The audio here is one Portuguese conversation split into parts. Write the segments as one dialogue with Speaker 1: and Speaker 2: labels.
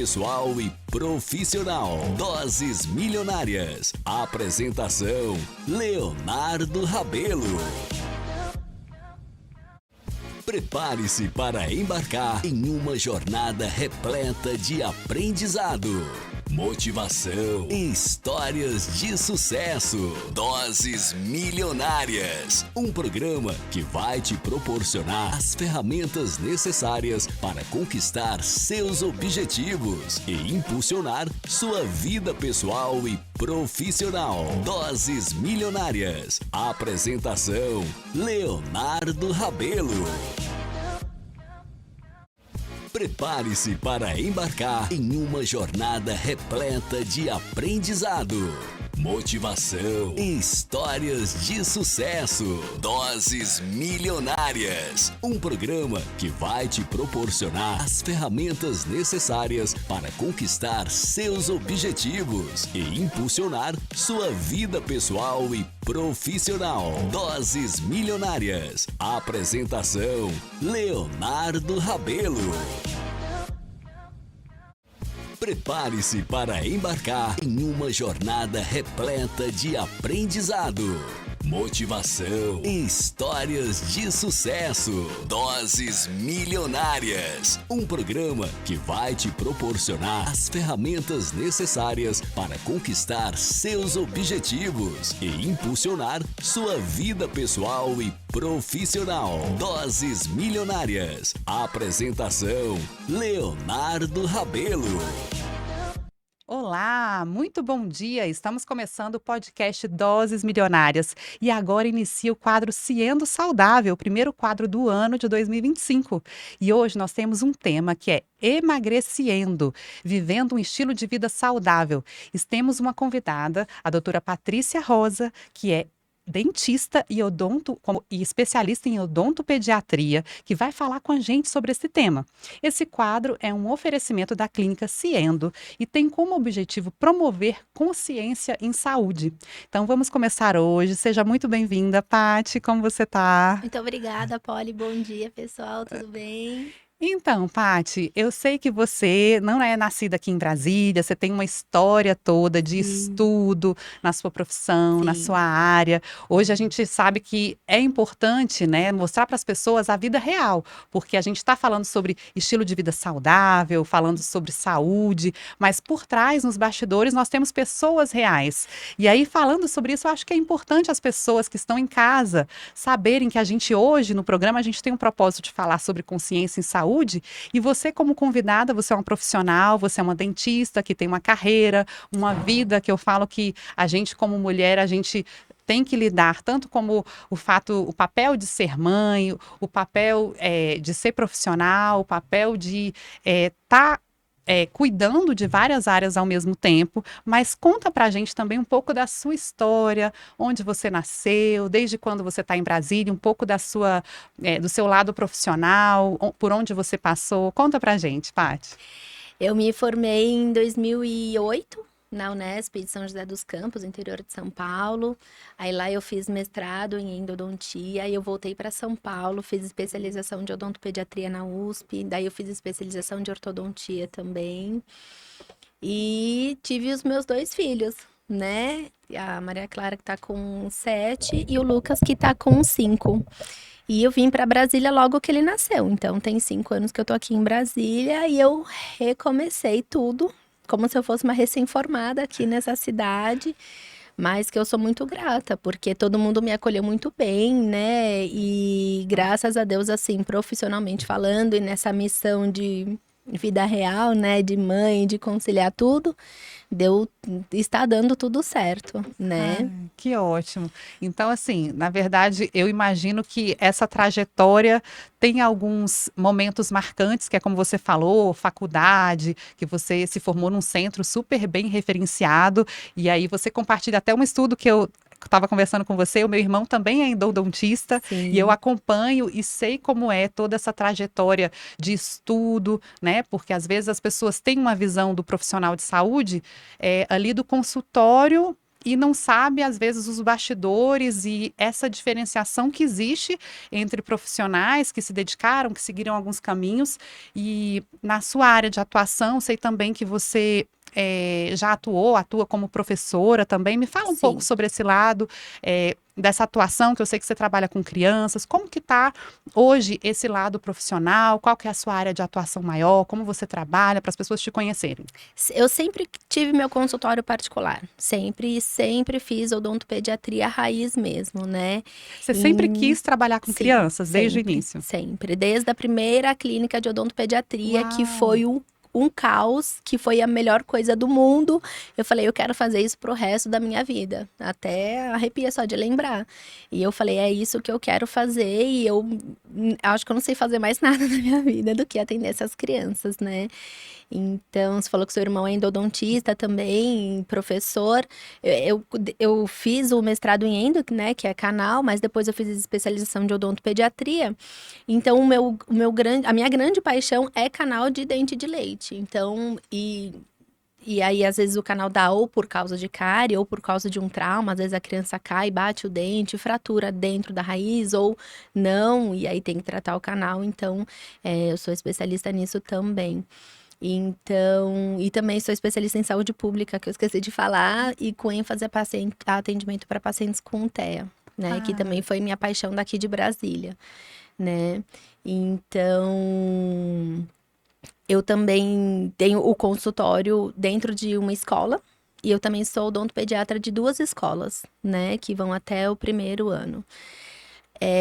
Speaker 1: pessoal e profissional. Doses Milionárias. Apresentação: Leonardo Rabelo. Prepare-se para embarcar em uma jornada repleta de aprendizado, motivação e histórias de sucesso. Doses Milionárias, um programa que vai te proporcionar as ferramentas necessárias para conquistar seus objetivos e impulsionar sua vida pessoal e profissional. Doses Milionárias. Apresentação: Leonardo Rabelo. Prepare-se para embarcar em uma jornada repleta de aprendizado, motivação e histórias de sucesso. Doses Milionárias, um programa que vai te proporcionar as ferramentas necessárias para conquistar seus objetivos e impulsionar sua vida pessoal e profissional. Doses Milionárias. Apresentação: Leonardo Rabelo. Prepare-se para embarcar em uma jornada repleta de aprendizado, motivação e histórias de sucesso. Doses Milionárias, um programa que vai te proporcionar as ferramentas necessárias para conquistar seus objetivos e impulsionar sua vida pessoal e profissional. Doses Milionárias. Apresentação: Leonardo Rabelo.
Speaker 2: Olá, muito bom dia! Estamos começando o podcast Doses Milionárias e agora inicia o quadro Ciendo Saudável, o primeiro quadro do ano de 2025. E hoje nós temos um tema que é Emagreciendo, vivendo um estilo de vida saudável. E temos uma convidada, a doutora Patrícia Rosa, que é dentista e e especialista em odontopediatria, que vai falar com a gente sobre esse tema. Esse quadro é um oferecimento da clínica Ciendo e tem como objetivo promover consciência em saúde. Então vamos começar hoje. Seja muito bem-vinda, Paty. Como você está?
Speaker 3: Muito obrigada, Polly. Bom dia, pessoal. Tudo bem?
Speaker 2: Então, Paty, eu sei que você não é nascida aqui em Brasília, você tem uma história toda de estudo na sua profissão, na sua área. Hoje a gente sabe que é importante, né, mostrar para as pessoas a vida real, porque a gente está falando sobre estilo de vida saudável, falando sobre saúde, mas por trás, nos bastidores, nós temos pessoas reais. E aí, falando sobre isso, eu acho que é importante as pessoas que estão em casa saberem que a gente hoje, no programa, a gente tem um propósito de falar sobre consciência em saúde. E você, como convidada, você é uma profissional, você é uma dentista que tem uma carreira, uma vida que eu falo que a gente, como mulher, a gente tem que lidar tanto como o papel de ser mãe, o papel de ser profissional, o papel de estar cuidando de várias áreas ao mesmo tempo, mas conta pra gente também um pouco da sua história, onde você nasceu, desde quando você está em Brasília, um pouco do seu lado profissional, por onde você passou. Conta pra gente, Paty.
Speaker 3: Eu me formei em 2008 na Unesp de São José dos Campos, interior de São Paulo. Aí lá eu fiz mestrado em endodontia, aí eu voltei para São Paulo, fiz especialização de odontopediatria na USP, daí eu fiz especialização de ortodontia também. E tive os meus 2 filhos, né? A Maria Clara, que tá com 7, e o Lucas, que tá com 5. E eu vim para Brasília logo que ele nasceu. Então tem 5 anos que eu tô aqui em Brasília e eu recomecei tudo, como se eu fosse uma recém-formada aqui nessa cidade, mas que eu sou muito grata, porque todo mundo me acolheu muito bem, né? E graças a Deus, assim, profissionalmente falando, e nessa missão de vida real, né? De mãe, de conciliar tudo, está dando tudo certo, né?
Speaker 2: Que ótimo. Então, assim, na verdade, eu imagino que essa trajetória tem alguns momentos marcantes, que é como você falou, faculdade, que você se formou num centro super bem referenciado, e aí você compartilha até um estudo que eu estava conversando com você, o meu irmão também é endodontista, e eu acompanho e sei como é toda essa trajetória de estudo, né? Porque às vezes as pessoas têm uma visão do profissional de saúde ali do consultório e não sabe, às vezes, os bastidores e essa diferenciação que existe entre profissionais que se dedicaram, que seguiram alguns caminhos. E na sua área de atuação, sei também que você já atua como professora também. Me fala um pouco
Speaker 3: Sim.
Speaker 2: sobre esse lado dessa atuação, que eu sei que você trabalha com crianças. Como que está hoje esse lado profissional? Qual que é a sua área de atuação maior? Como você trabalha para as pessoas te conhecerem?
Speaker 3: Eu sempre tive meu consultório particular. Sempre fiz odontopediatria raiz mesmo, né?
Speaker 2: Você sempre quis trabalhar com
Speaker 3: Sim,
Speaker 2: crianças, desde o
Speaker 3: sempre,
Speaker 2: início?
Speaker 3: sempre. Desde a primeira clínica de odontopediatria, que
Speaker 2: Uau!
Speaker 3: foi um caos, que foi a melhor coisa do mundo. Eu falei, eu quero fazer isso pro resto da minha vida. Até arrepia só de lembrar. E eu falei, é isso que eu quero fazer. E eu acho que eu não sei fazer mais nada na minha vida do que atender essas crianças, né? Então, você falou que seu irmão é endodontista também, professor. Eu fiz o mestrado em endo, né, que é canal, mas depois eu fiz especialização de odontopediatria. Então, a minha grande paixão é canal de dente de leite. Então, e aí, às vezes, o canal dá ou por causa de cárie ou por causa de um trauma. Às vezes, a criança cai, bate o dente, fratura dentro da raiz ou não. E aí, tem que tratar o canal. Então, eu sou especialista nisso também. Então, e também sou especialista em saúde pública, que eu esqueci de falar, e com ênfase a atendimento para pacientes com TEA, né? Que também foi minha paixão daqui de Brasília, né? Então, eu também tenho o consultório dentro de uma escola, e eu também sou odontopediatra de 2 escolas, né? Que vão até o 1º ano.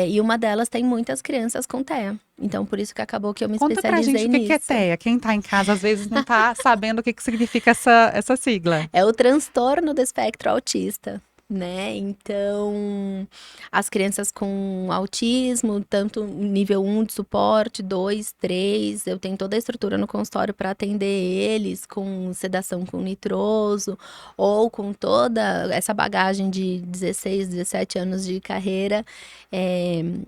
Speaker 3: E uma delas tem muitas crianças com TEA. Então, por isso que acabou que eu me
Speaker 2: Conta pra
Speaker 3: especializei
Speaker 2: gente o
Speaker 3: nisso.
Speaker 2: que é TEA. Quem tá em casa, às vezes, não tá sabendo o que significa essa sigla.
Speaker 3: É o transtorno do espectro autista, né? Então, as crianças com autismo, tanto nível 1 de suporte, 2, 3, eu tenho toda a estrutura no consultório para atender eles com sedação com nitroso, ou com toda essa bagagem de 16, 17 anos de carreira.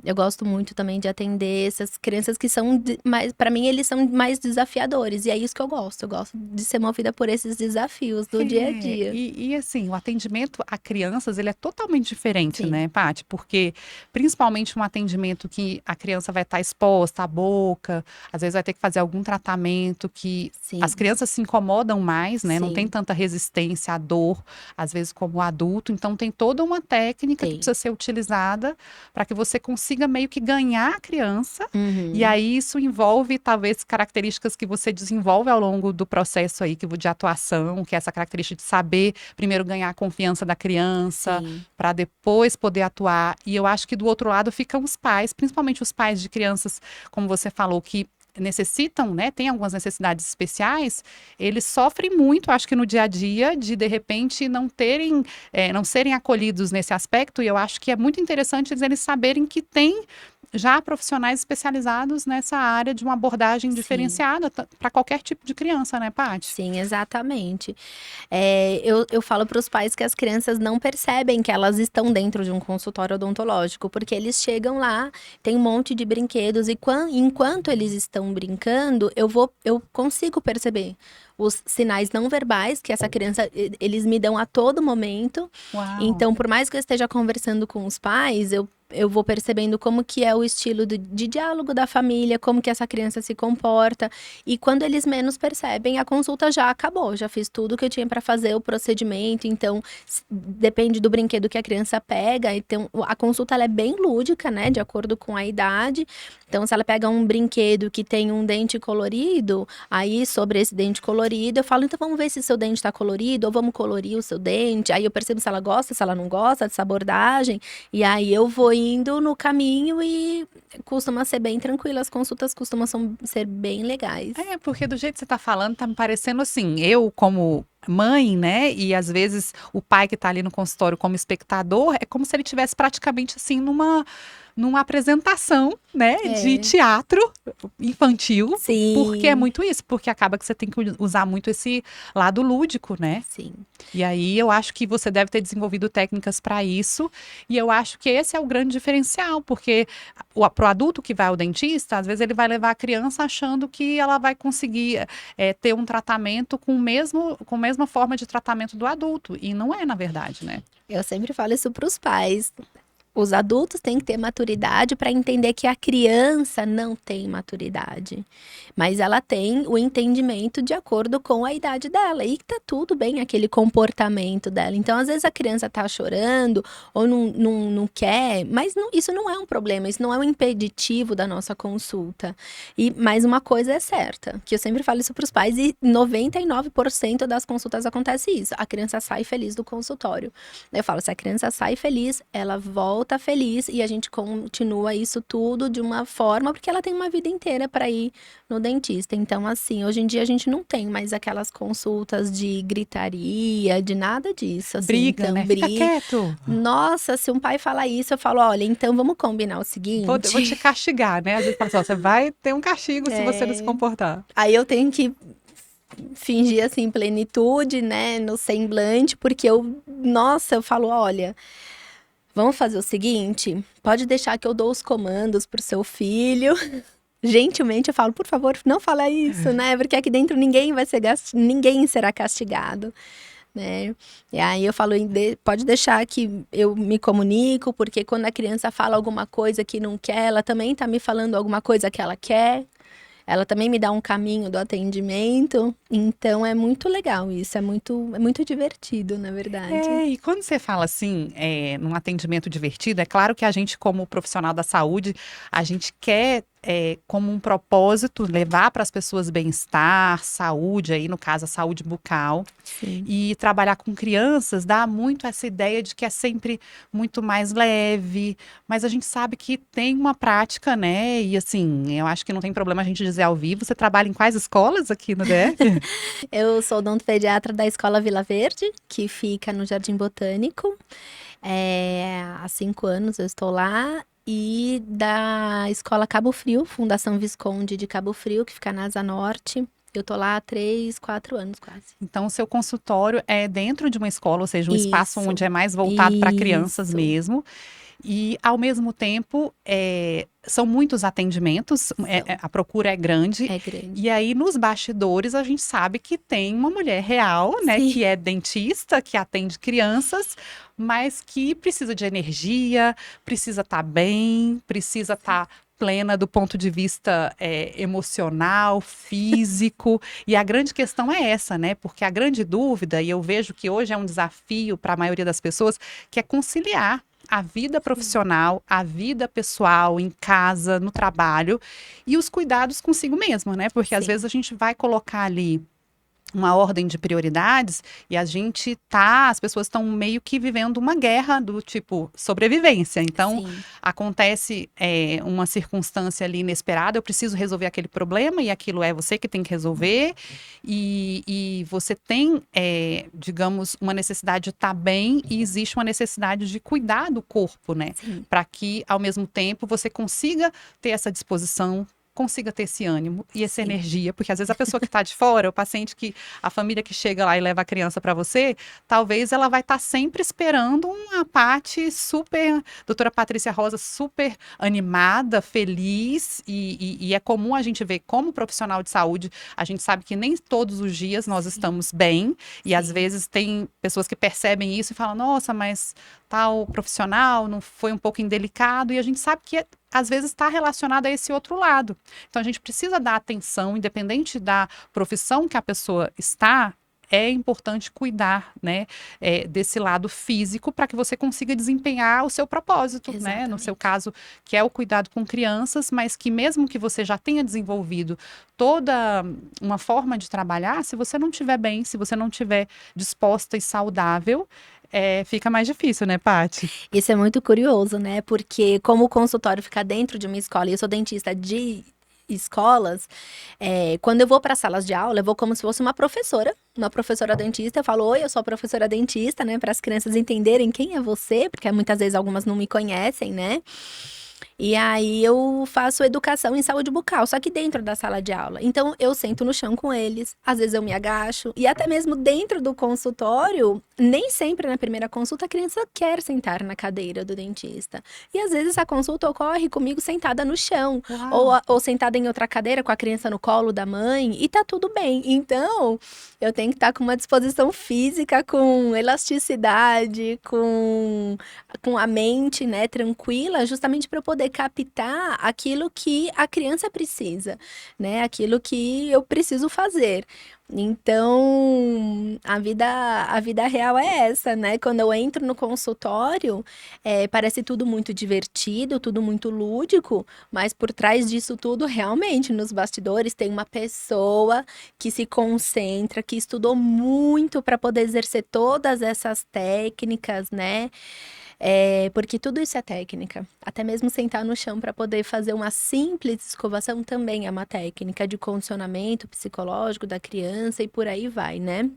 Speaker 3: Eu gosto muito também de atender essas crianças que são mais, para mim, eles são mais desafiadores, e é isso que eu gosto de ser movida por esses desafios do dia a dia.
Speaker 2: E assim, o atendimento a crianças, ele é totalmente diferente,
Speaker 3: Sim.
Speaker 2: né, Paty? Porque, principalmente um atendimento que a criança vai estar exposta à boca, às vezes vai ter que fazer algum tratamento que
Speaker 3: Sim.
Speaker 2: as crianças se incomodam mais, né? Não
Speaker 3: Sim.
Speaker 2: tem tanta resistência à dor, às vezes, como o adulto. Então, tem toda uma técnica que precisa ser utilizada para que você consiga meio que ganhar a criança.
Speaker 3: Uhum.
Speaker 2: E aí, isso envolve, talvez, características que você desenvolve ao longo do processo aí de atuação, que é essa característica de saber primeiro ganhar a confiança da criança, para depois poder atuar. E eu acho que do outro lado ficam os pais, principalmente os pais de crianças, como você falou, que necessitam, né, tem algumas necessidades especiais, eles sofrem muito, acho que no dia a dia, de repente não serem acolhidos nesse aspecto, e eu acho que é muito interessante eles saberem que tem já profissionais especializados nessa área de uma abordagem diferenciada para qualquer tipo de criança, né, Paty?
Speaker 3: Sim, exatamente. Eu falo para os pais que as crianças não percebem que elas estão dentro de um consultório odontológico, porque eles chegam lá, tem um monte de brinquedos, e enquanto eles estão brincando, eu consigo perceber os sinais não verbais que essa criança, eles me dão a todo momento.
Speaker 2: Uau.
Speaker 3: Então, por mais que eu esteja conversando com os pais, eu vou percebendo como que é o estilo de diálogo da família, como que essa criança se comporta. E quando eles menos percebem, a consulta já acabou. Já fiz tudo que eu tinha para fazer, o procedimento. Então, depende do brinquedo que a criança pega. Então, a consulta ela é bem lúdica, né? De acordo com a idade. Então, se ela pega um brinquedo que tem um dente colorido, aí sobre esse dente colorido, eu falo, então vamos ver se seu dente está colorido, ou vamos colorir o seu dente. Aí eu percebo se ela gosta, se ela não gosta dessa abordagem. E aí eu vou indo no caminho e costuma ser bem tranquilo. As consultas costumam ser bem legais.
Speaker 2: Porque do jeito que você está falando, tá me parecendo assim, eu como mãe, né, e às vezes o pai que está ali no consultório como espectador, é como se ele tivesse praticamente assim numa apresentação, né, de teatro infantil.
Speaker 3: Sim.
Speaker 2: Porque é muito isso, porque acaba que você tem que usar muito esse lado lúdico, né?
Speaker 3: Sim.
Speaker 2: E aí eu acho que você deve ter desenvolvido técnicas para isso, e eu acho que esse é o grande diferencial, porque pro adulto que vai ao dentista, às vezes ele vai levar a criança achando que ela vai conseguir ter um tratamento com a mesma forma de tratamento do adulto, e não é, na verdade, né?
Speaker 3: Eu sempre falo isso para os pais. Os adultos têm que ter maturidade para entender que a criança não tem maturidade, mas ela tem o entendimento de acordo com a idade dela e tá tudo bem aquele comportamento dela. Então, às vezes a criança tá chorando ou não quer, mas isso não é um problema, isso não é um impeditivo da nossa consulta. Mas uma coisa é certa, que eu sempre falo isso para os pais e 99% das consultas acontece isso. A criança sai feliz do consultório. Eu falo, se a criança sai feliz, ela volta feliz e a gente continua isso tudo de uma forma, porque ela tem uma vida inteira para ir no dentista. Então, assim, hoje em dia a gente não tem mais aquelas consultas de gritaria, de nada disso. Assim,
Speaker 2: Briga,
Speaker 3: então,
Speaker 2: né? Fica quieto.
Speaker 3: Nossa, se um pai falar isso, eu falo, olha, então vamos combinar o seguinte.
Speaker 2: Vou te castigar, né? Às vezes fala assim, ó, você vai ter um castigo se você não se comportar.
Speaker 3: Aí eu tenho que fingir, assim, plenitude, né, no semblante, porque eu falo, olha, vamos fazer o seguinte, pode deixar que eu dou os comandos pro seu filho. Gentilmente eu falo, por favor, não fala isso, né? Porque aqui dentro ninguém será castigado, né? E aí eu falo, pode deixar que eu me comunico, porque quando a criança fala alguma coisa que não quer, ela também tá me falando alguma coisa que ela quer. Ela também me dá um caminho do atendimento, então é muito legal isso, é muito divertido, na verdade.
Speaker 2: E quando você fala assim, num atendimento divertido, é claro que a gente, como profissional da saúde, a gente quer, como um propósito, levar para as pessoas bem-estar, saúde, aí no caso a saúde bucal.
Speaker 3: Sim.
Speaker 2: E trabalhar com crianças dá muito essa ideia de que é sempre muito mais leve, mas a gente sabe que tem uma prática, né? E assim, eu acho que não tem problema a gente dizer ao vivo. Você trabalha em quais escolas aqui no DF?
Speaker 3: Eu sou odontopediatra da Escola Vila Verde, que fica no Jardim Botânico. Há 5 anos eu estou lá. E da Escola Cabo Frio, Fundação Visconde de Cabo Frio, que fica na Asa Norte. Eu tô lá há 3, 4 anos quase.
Speaker 2: Então, o seu consultório é dentro de uma escola, ou seja, um espaço
Speaker 3: Isso.
Speaker 2: onde é mais voltado para crianças
Speaker 3: Isso.
Speaker 2: mesmo. E, ao mesmo tempo, são muitos atendimentos, a procura é grande.
Speaker 3: É grande.
Speaker 2: E aí, nos bastidores, a gente sabe que tem uma mulher real, né?
Speaker 3: Sim.
Speaker 2: Que é dentista, que atende crianças, mas que precisa de energia, precisa estar bem, precisa estar plena do ponto de vista emocional, físico. E a grande questão é essa, né? Porque a grande dúvida, e eu vejo que hoje é um desafio para a maioria das pessoas, que é conciliar a vida profissional, a vida pessoal, em casa, no trabalho, e os cuidados consigo mesma, né? Porque às vezes a gente vai colocar ali uma ordem de prioridades e as pessoas estão meio que vivendo uma guerra do tipo sobrevivência. Então, acontece uma circunstância ali inesperada, eu preciso resolver aquele problema e aquilo é você que tem que resolver e você tem, digamos, uma necessidade de estar bem e existe uma necessidade de cuidar do corpo, né? Para que, ao mesmo tempo, você consiga ter essa disposição, consiga ter esse ânimo e essa energia, porque às vezes a pessoa que está de fora, o paciente a família que chega lá e leva a criança para você, talvez ela vai estar sempre esperando uma parte super, doutora Patrícia Rosa, super animada, feliz, e é comum a gente ver como profissional de saúde, a gente sabe que nem todos os dias nós estamos bem, e às vezes tem pessoas que percebem isso e falam, nossa, mas tal profissional não foi um pouco indelicado, e a gente sabe que às vezes está relacionado a esse outro lado. Então, a gente precisa dar atenção, independente da profissão que a pessoa está, é importante cuidar, né, desse lado físico para que você consiga desempenhar o seu propósito, né? No seu caso, que é o cuidado com crianças, mas que mesmo que você já tenha desenvolvido toda uma forma de trabalhar, se você não estiver bem, se você não estiver disposta e saudável, fica mais difícil, né, Paty?
Speaker 3: Isso é muito curioso, né? Porque como o consultório fica dentro de uma escola, e eu sou dentista de escolas, quando eu vou para salas de aula, eu vou como se fosse uma professora dentista. Eu falo, oi, eu sou a professora dentista, né? Para as crianças entenderem quem é você, porque muitas vezes algumas não me conhecem, né? E aí eu faço educação em saúde bucal, só que dentro da sala de aula. Então eu sento no chão com eles, às vezes eu me agacho, e até mesmo dentro do consultório, nem sempre na primeira consulta a criança quer sentar na cadeira do dentista. E às vezes a consulta ocorre comigo sentada no chão, ou sentada em outra cadeira com a criança no colo da mãe, e tá tudo bem. Então, eu tenho que estar com uma disposição física, com elasticidade, com a mente, né, tranquila, justamente para eu poder captar aquilo que a criança precisa, né, aquilo que eu preciso fazer. Então, a vida real é essa, né? Quando eu entro no consultório, parece tudo muito divertido, tudo muito lúdico, mas por trás disso tudo, realmente, nos bastidores, tem uma pessoa que se concentra, que estudou muito para poder exercer todas essas técnicas, né? Porque tudo isso é técnica. Até mesmo sentar no chão para poder fazer uma simples escovação também é uma técnica de condicionamento psicológico da criança e por aí vai, né?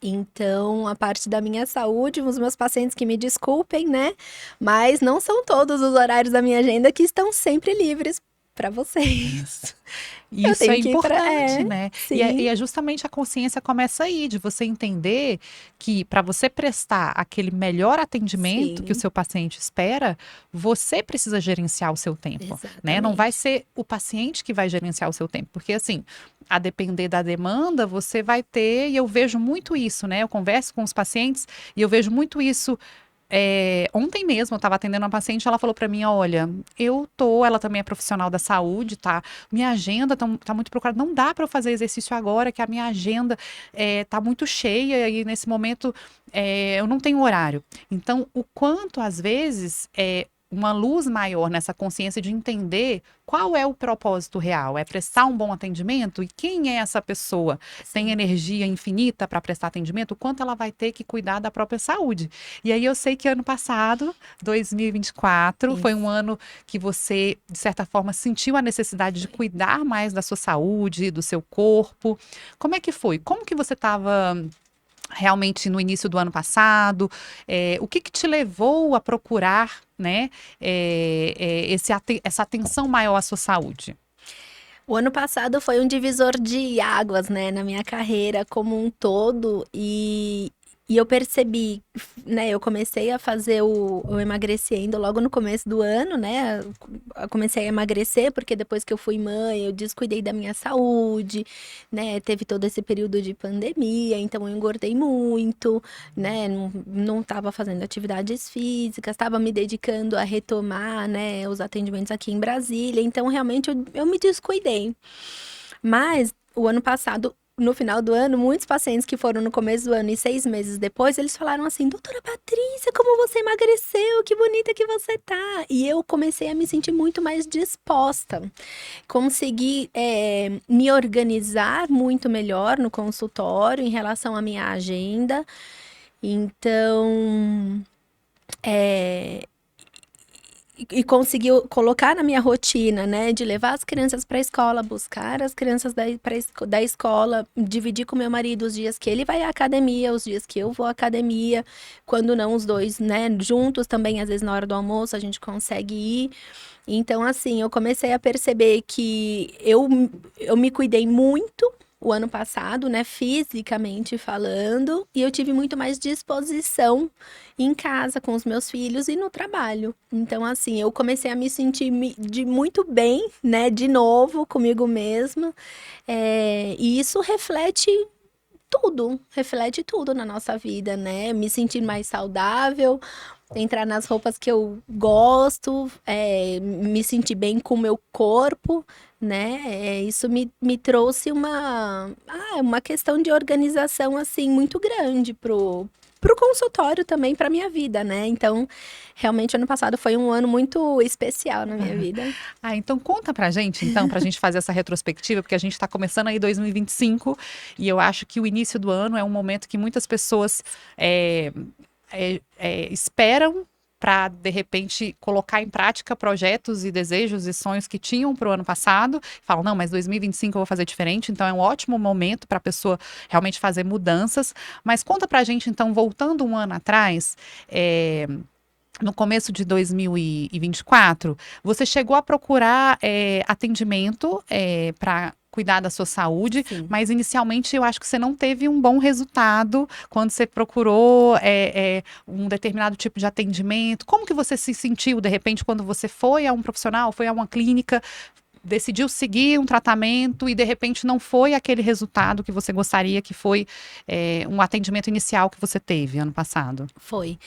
Speaker 3: Então, a parte da minha saúde, os meus pacientes que me desculpem, né? Mas não são todos os horários da minha agenda que estão sempre livres para vocês. Eu
Speaker 2: Isso é
Speaker 3: tenho que ir pra...
Speaker 2: importante, né? E
Speaker 3: sim.
Speaker 2: é justamente a consciência começa aí, de você entender que para você prestar aquele melhor atendimento que o
Speaker 3: Sim,
Speaker 2: seu paciente espera, você precisa gerenciar o seu tempo, né? Não vai
Speaker 3: exatamente.
Speaker 2: ser o paciente que vai gerenciar o seu tempo, porque assim, a depender da demanda, você vai ter, e eu vejo muito isso, né? Eu converso com os pacientes e eu vejo muito isso. Ontem mesmo eu estava atendendo uma paciente, ela falou para mim, olha, ela também é profissional da saúde, tá? Minha agenda tá muito procurada, não dá para eu fazer exercício agora, que a minha agenda tá muito cheia e nesse momento eu não tenho horário. Então, o quanto às vezes uma luz maior nessa consciência de entender qual é o propósito real, é prestar um bom atendimento e quem é essa pessoa? Tem
Speaker 3: Sim.
Speaker 2: energia infinita para prestar atendimento? O quanto ela vai ter que cuidar da própria saúde? E aí eu sei que ano passado, 2024, foi um
Speaker 3: Isso.
Speaker 2: ano que você, de certa forma, sentiu a necessidade de cuidar mais da sua saúde, do seu corpo. Como é que foi? Como que você estava realmente no início do ano passado? O que te levou a procurar, né, essa atenção maior à sua saúde?
Speaker 3: O ano passado foi um divisor de águas, né, na minha carreira como um todo, e eu percebi, né, eu comecei a fazer o emagrecendo logo no começo do ano, né, eu comecei a emagrecer porque depois que eu fui mãe, eu descuidei da minha saúde, né, teve todo esse período de pandemia, então eu engordei muito, né, não estava fazendo atividades físicas, estava me dedicando a retomar, né, os atendimentos aqui em Brasília, então realmente eu me descuidei. Mas o ano passado, no final do ano, muitos pacientes que foram no começo do ano e 6 meses depois, eles falaram assim: Doutora Patrícia, como você emagreceu, que bonita que você tá. E eu comecei a me sentir muito mais disposta. Consegui, me organizar muito melhor no consultório em relação à minha agenda. Então, é, e conseguiu colocar na minha rotina, né, de levar as crianças para a escola, buscar as crianças da escola, dividir com meu marido os dias que ele vai à academia, os dias que eu vou à academia, quando não os dois, né, juntos também, às vezes na hora do almoço a gente consegue ir. Então, assim, eu comecei a perceber que eu me cuidei muito o ano passado, né, fisicamente falando, e eu tive muito mais disposição em casa com os meus filhos e no trabalho. Então, assim, eu comecei a me sentir de muito bem, né, de novo comigo mesma, e isso reflete tudo na nossa vida, né? Me sentir mais saudável, entrar nas roupas que eu gosto, me sentir bem com o meu corpo, né? Isso me trouxe uma questão de organização, assim, muito grande pro consultório também, pra minha vida, né? Então, realmente, ano passado foi um ano muito especial na minha vida.
Speaker 2: Ah, então conta pra gente, então, pra gente fazer essa retrospectiva, porque a gente tá começando aí 2025 e eu acho que o início do ano é um momento que muitas pessoas esperam para, de repente, colocar em prática projetos e desejos e sonhos que tinham para o ano passado. Falam, não, mas 2025 eu vou fazer diferente. Então, é um ótimo momento para a pessoa realmente fazer mudanças. Mas conta para a gente, então, voltando um ano atrás, no começo de 2024, você chegou a procurar atendimento para cuidar da sua saúde,
Speaker 3: Sim.
Speaker 2: mas inicialmente eu acho que você não teve um bom resultado quando você procurou um determinado tipo de atendimento. Como que você se sentiu, de repente, quando você foi a um profissional, foi a uma clínica, decidiu seguir um tratamento e, de repente, não foi aquele resultado que você gostaria, que foi um atendimento inicial que você teve ano passado?
Speaker 3: Foi.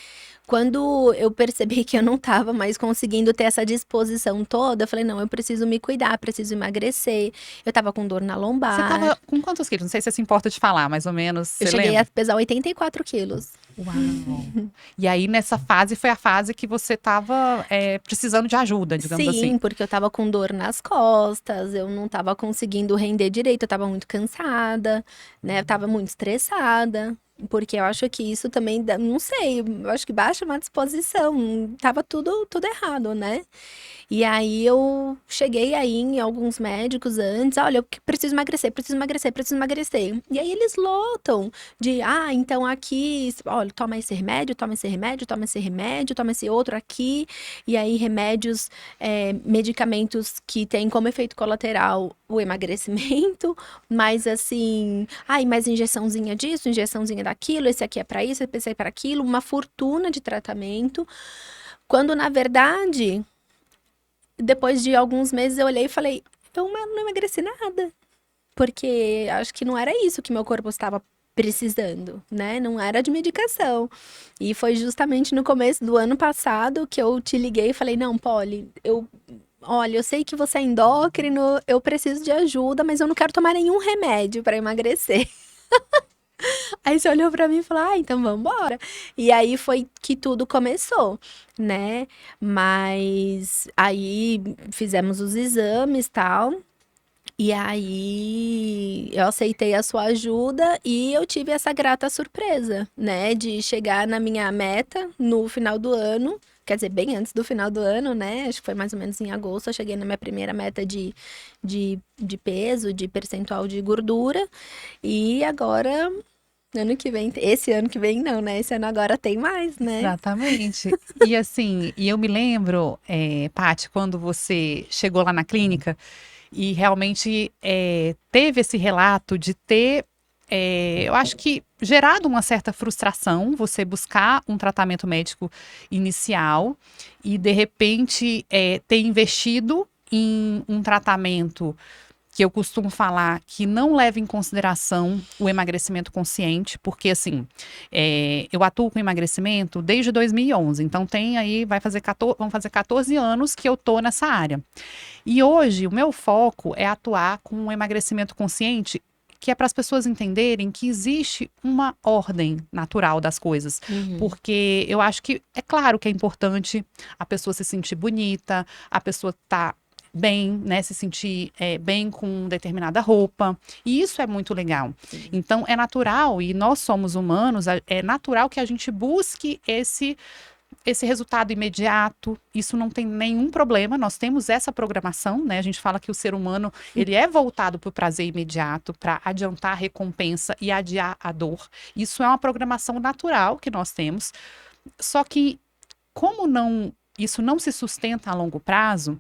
Speaker 3: Quando eu percebi que eu não estava mais conseguindo ter essa disposição toda, eu falei, não, eu preciso me cuidar, preciso emagrecer. Eu tava com dor na
Speaker 2: Você
Speaker 3: lombar.
Speaker 2: tava com quantos quilos? Não sei se você se importa de falar, mais ou menos.
Speaker 3: Eu
Speaker 2: Você
Speaker 3: cheguei
Speaker 2: lembra?
Speaker 3: a pesar 84 quilos.
Speaker 2: Uau! E aí, nessa fase, foi a fase que você estava precisando de ajuda, digamos
Speaker 3: Sim,
Speaker 2: assim.
Speaker 3: porque eu tava com dor nas costas, eu não tava conseguindo render direito, eu tava muito cansada, né? Eu tava muito estressada. Porque eu acho que isso também, não sei, eu acho que baixa uma disposição, tava tudo errado, né? E aí eu cheguei aí em alguns médicos antes, olha, eu preciso emagrecer, preciso emagrecer, preciso emagrecer. E aí eles lotam de, então aqui, olha, toma esse remédio, toma esse remédio, toma esse remédio, toma esse outro aqui. E aí remédios, medicamentos que têm como efeito colateral o emagrecimento, mas assim, mais injeçãozinha disso, injeçãozinha daquilo, esse aqui é pra isso, esse é para aquilo, uma fortuna de tratamento. Quando na verdade, depois de alguns meses eu olhei e falei, eu não emagreci nada. Porque acho que não era isso que meu corpo estava precisando, né? Não era de medicação. E foi justamente no começo do ano passado que eu te liguei e falei, não, Polly, olha, eu sei que você é endócrino, eu preciso de ajuda, mas eu não quero tomar nenhum remédio para emagrecer. Aí você olhou pra mim e falou, então vamos embora. E aí foi que tudo começou, né? Mas aí fizemos os exames e tal. E aí eu aceitei a sua ajuda e eu tive essa grata surpresa, né? De chegar na minha meta no final do ano. Quer dizer, bem antes do final do ano, né? Acho que foi mais ou menos em agosto. Eu cheguei na minha primeira meta de peso, de percentual de gordura. E agora, ano que vem, esse ano que vem não, né? Esse ano agora tem mais, né?
Speaker 2: Exatamente. E assim, eu me lembro, Paty, quando você chegou lá na clínica e realmente teve esse relato de ter, eu acho que gerado uma certa frustração, você buscar um tratamento médico inicial e de repente ter investido em um tratamento que eu costumo falar que não leva em consideração o emagrecimento consciente, porque assim, eu atuo com emagrecimento desde 2011, então tem aí, vão fazer 14 anos que eu tô nessa área. E hoje o meu foco é atuar com o emagrecimento consciente, que é para as pessoas entenderem que existe uma ordem natural das coisas. Porque eu acho que, é claro que é importante a pessoa se sentir bonita, a pessoa tá bem, né, se sentir bem com determinada roupa, e isso é muito legal. Então é natural, e nós somos humanos, é natural que a gente busque esse resultado imediato. Isso não tem nenhum problema, nós temos essa programação, né? A gente fala que o ser humano, ele é voltado para o prazer imediato, para adiantar a recompensa e adiar a dor. Isso é uma programação natural que nós temos, só que como isso não se sustenta a longo prazo,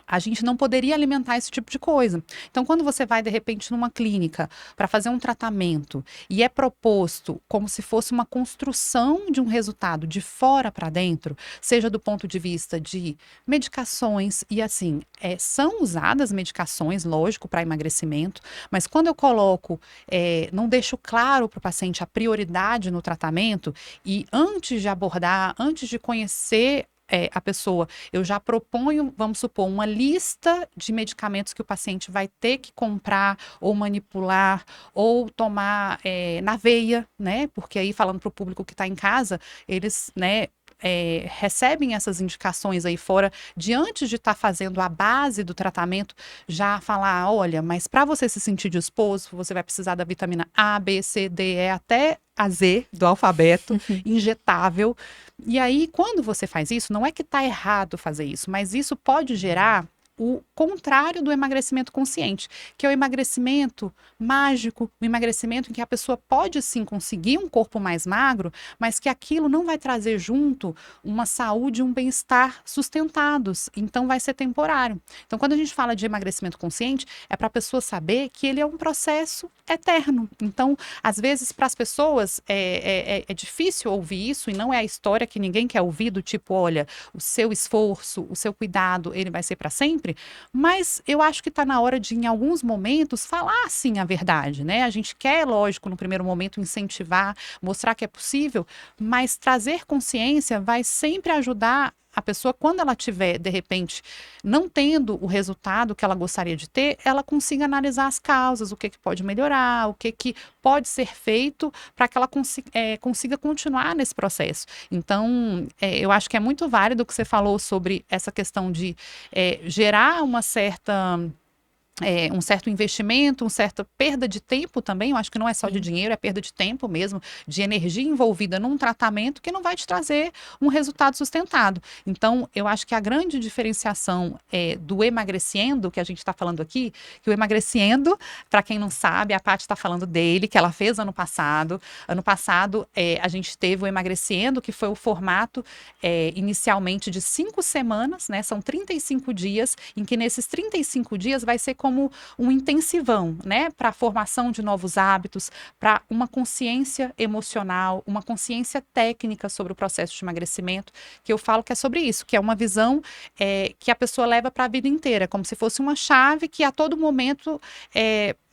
Speaker 2: a gente não poderia alimentar esse tipo de coisa. Então, quando você vai, de repente, numa clínica para fazer um tratamento e é proposto como se fosse uma construção de um resultado de fora para dentro, seja do ponto de vista de medicações, e assim, são usadas medicações, lógico, para emagrecimento, mas quando eu coloco, não deixo claro para o paciente a prioridade no tratamento, e antes de abordar, antes de conhecer a pessoa, eu já proponho, vamos supor, uma lista de medicamentos que o paciente vai ter que comprar ou manipular ou tomar na veia, né? Porque aí, falando para o público que está em casa, eles, né, recebem essas indicações aí fora de antes de estar fazendo a base do tratamento, já falar, olha, mas para você se sentir disposto, você vai precisar da vitamina A, B, C, D, E, até a Z do alfabeto, injetável. E aí, quando você faz isso, não é que está errado fazer isso, mas isso pode gerar o contrário do emagrecimento consciente, que é o emagrecimento mágico, o emagrecimento em que a pessoa pode sim conseguir um corpo mais magro, mas que aquilo não vai trazer junto uma saúde e um bem-estar sustentados, então vai ser temporário. Então, quando a gente fala de emagrecimento consciente, é para a pessoa saber que ele é um processo eterno. Então, às vezes, para as pessoas é difícil ouvir isso, e não é a história que ninguém quer ouvir, do tipo, olha, o seu esforço, o seu cuidado, ele vai ser para sempre, mas eu acho que está na hora de, em alguns momentos, falar sim a verdade, né? A gente quer, lógico, no primeiro momento, incentivar, mostrar que é possível, mas trazer consciência vai sempre ajudar a pessoa, quando ela tiver, de repente, não tendo o resultado que ela gostaria de ter, ela consiga analisar as causas, o que pode melhorar, o que pode ser feito para que ela consiga continuar nesse processo. Então, eu acho que é muito válido o que você falou sobre essa questão de gerar uma certa... um certo investimento, uma certa perda de tempo também, eu acho que não é só de dinheiro, é perda de tempo mesmo, de energia envolvida num tratamento que não vai te trazer um resultado sustentado. Então, eu acho que a grande diferenciação do emagrecendo, que a gente está falando aqui, que o emagrecendo, para quem não sabe, a Paty está falando dele, que ela fez ano passado. Ano passado, a gente teve o emagrecendo, que foi o formato inicialmente de 5 semanas, né? São 35 dias, em que nesses 35 dias vai ser como um intensivão, né, para a formação de novos hábitos, para uma consciência emocional, uma consciência técnica sobre o processo de emagrecimento, que eu falo que é sobre isso, que é uma visão que a pessoa leva para a vida inteira, como se fosse uma chave que a todo momento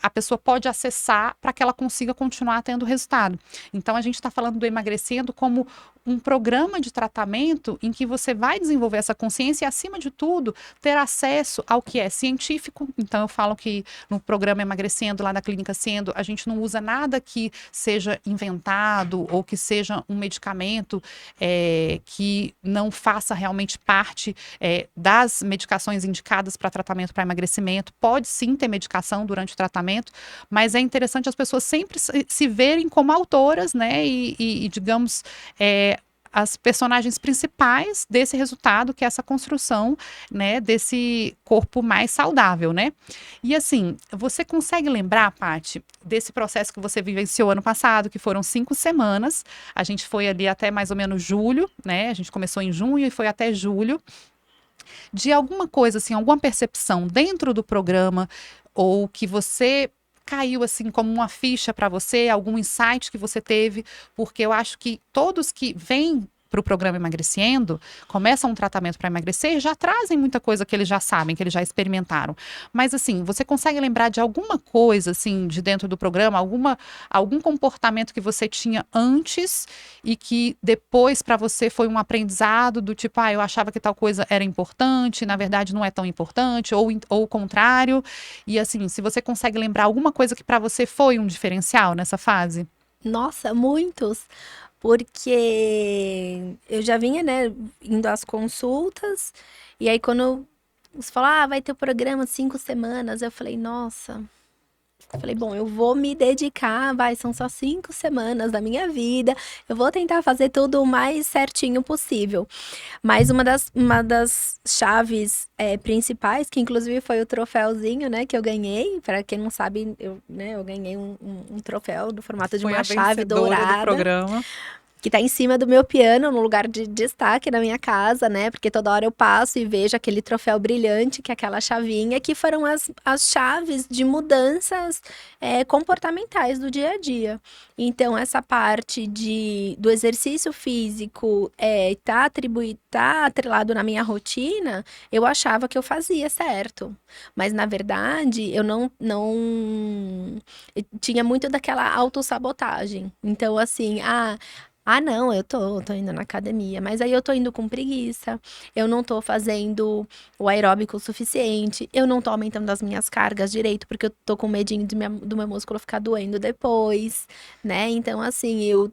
Speaker 2: a pessoa pode acessar para que ela consiga continuar tendo resultado. Então, a gente está falando do emagrecendo como um programa de tratamento em que você vai desenvolver essa consciência e, acima de tudo, ter acesso ao que é científico. Então, eu falo que no programa Emagrecendo, lá da Clínica Sendo, a gente não usa nada que seja inventado ou que seja um medicamento que não faça realmente parte das medicações indicadas para tratamento para emagrecimento. Pode sim ter medicação durante o tratamento, mas é interessante as pessoas sempre se verem como autoras, né? E digamos, as personagens principais desse resultado, que é essa construção, né, desse corpo mais saudável, né? E assim, você consegue lembrar, Paty, desse processo que você vivenciou ano passado, que foram 5 semanas, a gente foi ali até mais ou menos julho, né? A gente começou em junho e foi até julho, de alguma coisa, assim, alguma percepção dentro do programa, ou que você caiu assim como uma ficha para você, algum insight que você teve, porque eu acho que todos que vêm para o programa Emagrecendo, começam um tratamento para emagrecer, já trazem muita coisa que eles já sabem, que eles já experimentaram. Mas assim, você consegue lembrar de alguma coisa assim de dentro do programa, algum comportamento que você tinha antes e que depois para você foi um aprendizado do tipo, eu achava que tal coisa era importante, na verdade não é tão importante, ou o contrário. E assim, se você consegue lembrar alguma coisa que para você foi um diferencial nessa fase?
Speaker 3: Nossa, muitos. Porque eu já vinha, né, indo às consultas, e aí quando você fala, vai ter o programa 5 semanas, eu falei, nossa. Eu falei, bom, eu vou me dedicar, são só 5 semanas da minha vida, eu vou tentar fazer tudo o mais certinho possível. Mas uma das chaves principais, que inclusive foi o troféuzinho, né, que eu ganhei, para quem não sabe, eu ganhei um troféu do formato de uma chave dourada.
Speaker 2: Do programa.
Speaker 3: Que tá em cima do meu piano, no lugar de destaque na minha casa, né? Porque toda hora eu passo e vejo aquele troféu brilhante, que é aquela chavinha, que foram as chaves de mudanças comportamentais do dia a dia. Então, essa parte do exercício físico tá atrelado na minha rotina, eu achava que eu fazia certo. Mas, na verdade, eu não eu tinha muito daquela autossabotagem. Então, assim, não, eu tô indo na academia, mas aí eu tô indo com preguiça, eu não tô fazendo o aeróbico o suficiente, eu não tô aumentando as minhas cargas direito, porque eu tô com medinho do meu músculo ficar doendo depois, né? Então, assim, eu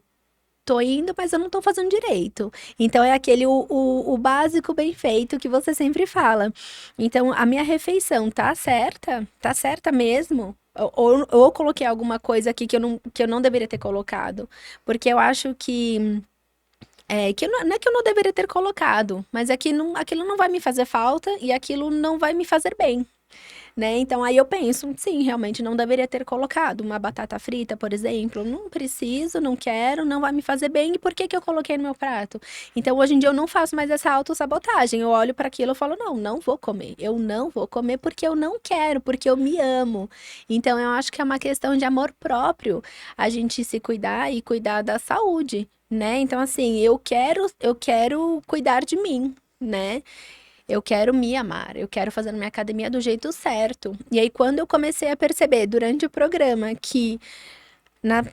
Speaker 3: tô indo, mas eu não tô fazendo direito. Então, é aquele, o básico bem feito que você sempre fala. Então, a minha refeição tá certa mesmo? Ou eu coloquei alguma coisa aqui que eu não deveria ter colocado. Porque eu acho que Não é que eu não deveria ter colocado, mas é que aquilo não vai me fazer falta e aquilo não vai me fazer bem. Né? Então aí eu penso, sim, realmente não deveria ter colocado uma batata frita, por exemplo. Não preciso, não quero, não vai me fazer bem. E por que que eu coloquei no meu prato? Então hoje em dia eu não faço mais essa autossabotagem. Eu olho para aquilo e falo, não vou comer. Eu não vou comer porque eu não quero, porque eu me amo. Então eu acho que é uma questão de amor próprio, a gente se cuidar e cuidar da saúde, né? Então assim, eu quero cuidar de mim, né? Eu quero me amar, eu quero fazer minha academia do jeito certo. E aí, quando eu comecei a perceber durante o programa que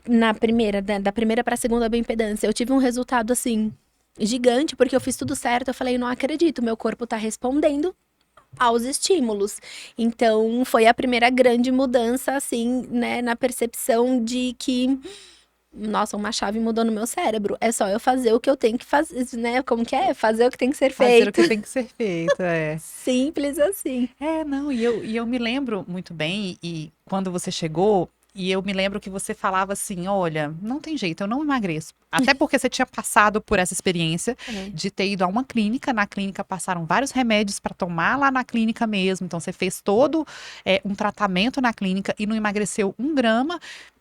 Speaker 3: na primeira, da primeira para a segunda bioimpedância, eu tive um resultado assim gigante, porque eu fiz tudo certo. Eu falei, não acredito, meu corpo tá respondendo aos estímulos. Então, foi a primeira grande mudança, assim, né, na percepção de que. Nossa, uma chave mudou no meu cérebro. É só eu fazer o que eu tenho que fazer, né? Como que é? Fazer o que tem que ser
Speaker 2: Fazer o
Speaker 3: feito.
Speaker 2: que tem que ser feito, é.
Speaker 3: Simples assim.
Speaker 2: Não, e eu me lembro muito bem, e quando você chegou, e eu me lembro que você falava assim, olha, não tem jeito, eu não emagreço. Até porque você tinha passado por essa experiência de ter ido a uma clínica, na clínica passaram vários remédios para tomar lá na clínica mesmo, então você fez todo um tratamento na clínica e não emagreceu 1 grama.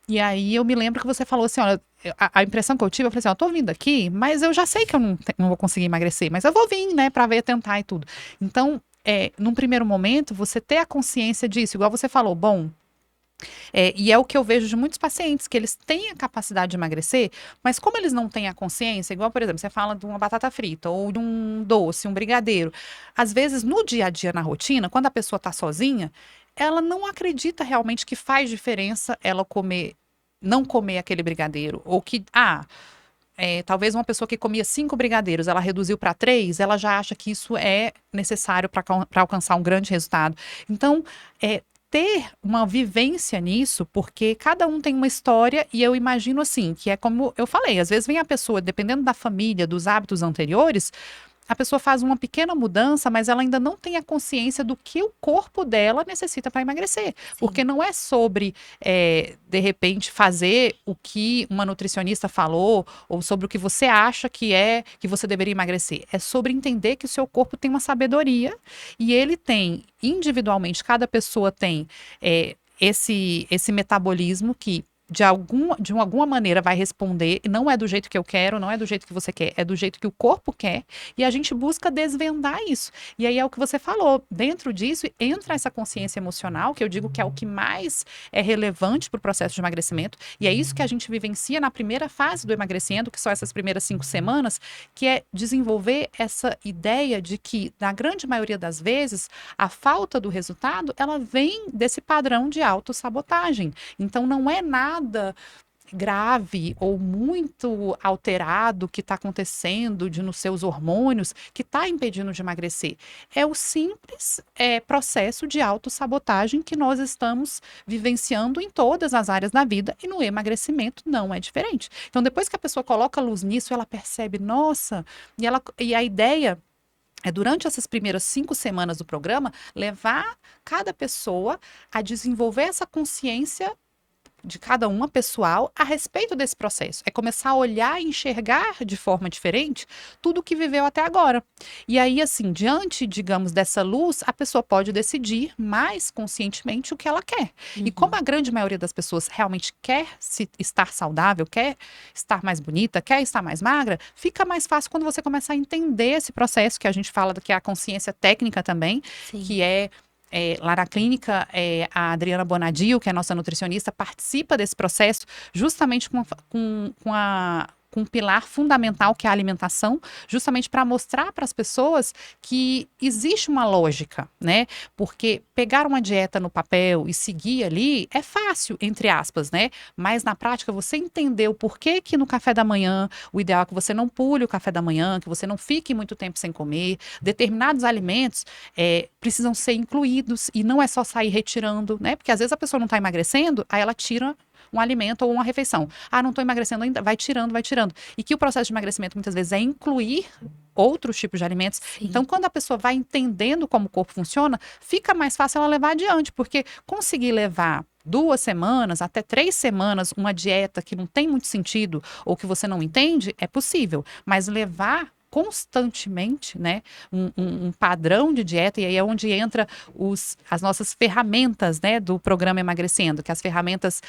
Speaker 2: E aí eu me lembro que você falou assim, olha, a impressão que eu tive, eu falei assim, eu tô vindo aqui, mas eu já sei que eu não vou conseguir emagrecer, mas eu vou vir, né, pra ver, tentar e tudo. Então, num primeiro momento, você ter a consciência disso, igual você falou, bom, e é o que eu vejo de muitos pacientes, que eles têm a capacidade de emagrecer, mas como eles não têm a consciência, igual, por exemplo, você fala de uma batata frita ou de um doce, um brigadeiro, às vezes no dia a dia, na rotina, quando a pessoa tá sozinha, ela não acredita realmente que faz diferença ela não comer aquele brigadeiro, ou que, talvez uma pessoa que comia 5 brigadeiros, ela reduziu para 3, ela já acha que isso é necessário para alcançar um grande resultado. Então, ter uma vivência nisso, porque cada um tem uma história, e eu imagino assim, que é como eu falei, às vezes vem a pessoa, dependendo da família, dos hábitos anteriores, a pessoa faz uma pequena mudança, mas ela ainda não tem a consciência do que o corpo dela necessita para emagrecer. Sim. Porque não é sobre, de repente, fazer o que uma nutricionista falou, ou sobre o que você acha que você deveria emagrecer. É sobre entender que o seu corpo tem uma sabedoria, e ele tem, individualmente, cada pessoa tem esse metabolismo que de alguma maneira vai responder, e não é do jeito que eu quero, não é do jeito que você quer, é do jeito que o corpo quer, e a gente busca desvendar isso. E aí é o que você falou, dentro disso entra essa consciência emocional, que eu digo que é o que mais é relevante para o processo de emagrecimento, e é isso que a gente vivencia na primeira fase do emagrecimento, que são essas primeiras 5 semanas, que é desenvolver essa ideia de que, na grande maioria das vezes, a falta do resultado, ela vem desse padrão de autossabotagem. Então, não é nada grave ou muito alterado que está acontecendo nos seus hormônios que está impedindo de emagrecer. É o simples processo de autossabotagem que nós estamos vivenciando em todas as áreas da vida, e no emagrecimento não é diferente. Então, depois que a pessoa coloca luz nisso, ela percebe, nossa, e a ideia durante essas primeiras 5 semanas do programa, levar cada pessoa a desenvolver essa consciência de cada uma pessoal a respeito desse processo. É começar a olhar e enxergar de forma diferente tudo o que viveu até agora. E aí, assim, diante, digamos, dessa luz, a pessoa pode decidir mais conscientemente o que ela quer. Uhum. E como a grande maioria das pessoas realmente quer estar saudável, quer estar mais bonita, quer estar mais magra, fica mais fácil quando você começar a entender esse processo que a gente fala, que é a consciência técnica também, Sim. que lá na clínica, a Adriana Bonadio, que é a nossa nutricionista, participa desse processo justamente com um pilar fundamental, que é a alimentação, justamente para mostrar para as pessoas que existe uma lógica, né? Porque pegar uma dieta no papel e seguir ali é fácil, entre aspas, né? Mas na prática, você entender o porquê que no café da manhã, o ideal é que você não pule o café da manhã, que você não fique muito tempo sem comer, determinados alimentos precisam ser incluídos, e não é só sair retirando, né? Porque às vezes a pessoa não está emagrecendo, aí ela tira um alimento ou uma refeição. Não estou emagrecendo ainda, vai tirando. E que o processo de emagrecimento muitas vezes é incluir outros tipos de alimentos. Sim. Então, quando a pessoa vai entendendo como o corpo funciona, fica mais fácil ela levar adiante, porque conseguir levar 2 semanas, até 3 semanas, uma dieta que não tem muito sentido ou que você não entende, é possível. Mas levar constantemente, né, um padrão de dieta, e aí é onde entra as nossas ferramentas, né, do programa Emagrecendo, que as ferramentas,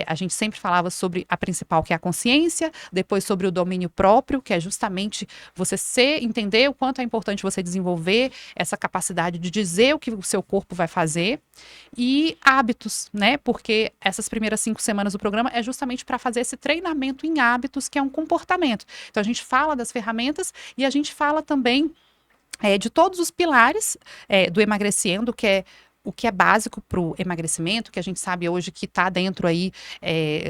Speaker 2: a gente sempre falava sobre a principal, que é a consciência, depois sobre o domínio próprio, que é justamente você entender o quanto é importante você desenvolver essa capacidade de dizer o que o seu corpo vai fazer, e hábitos, né, porque essas primeiras 5 semanas do programa é justamente para fazer esse treinamento em hábitos, que é um comportamento. Então a gente fala das ferramentas e a gente fala também de todos os pilares do emagrecendo, que é o que é básico para o emagrecimento, que a gente sabe hoje que está dentro aí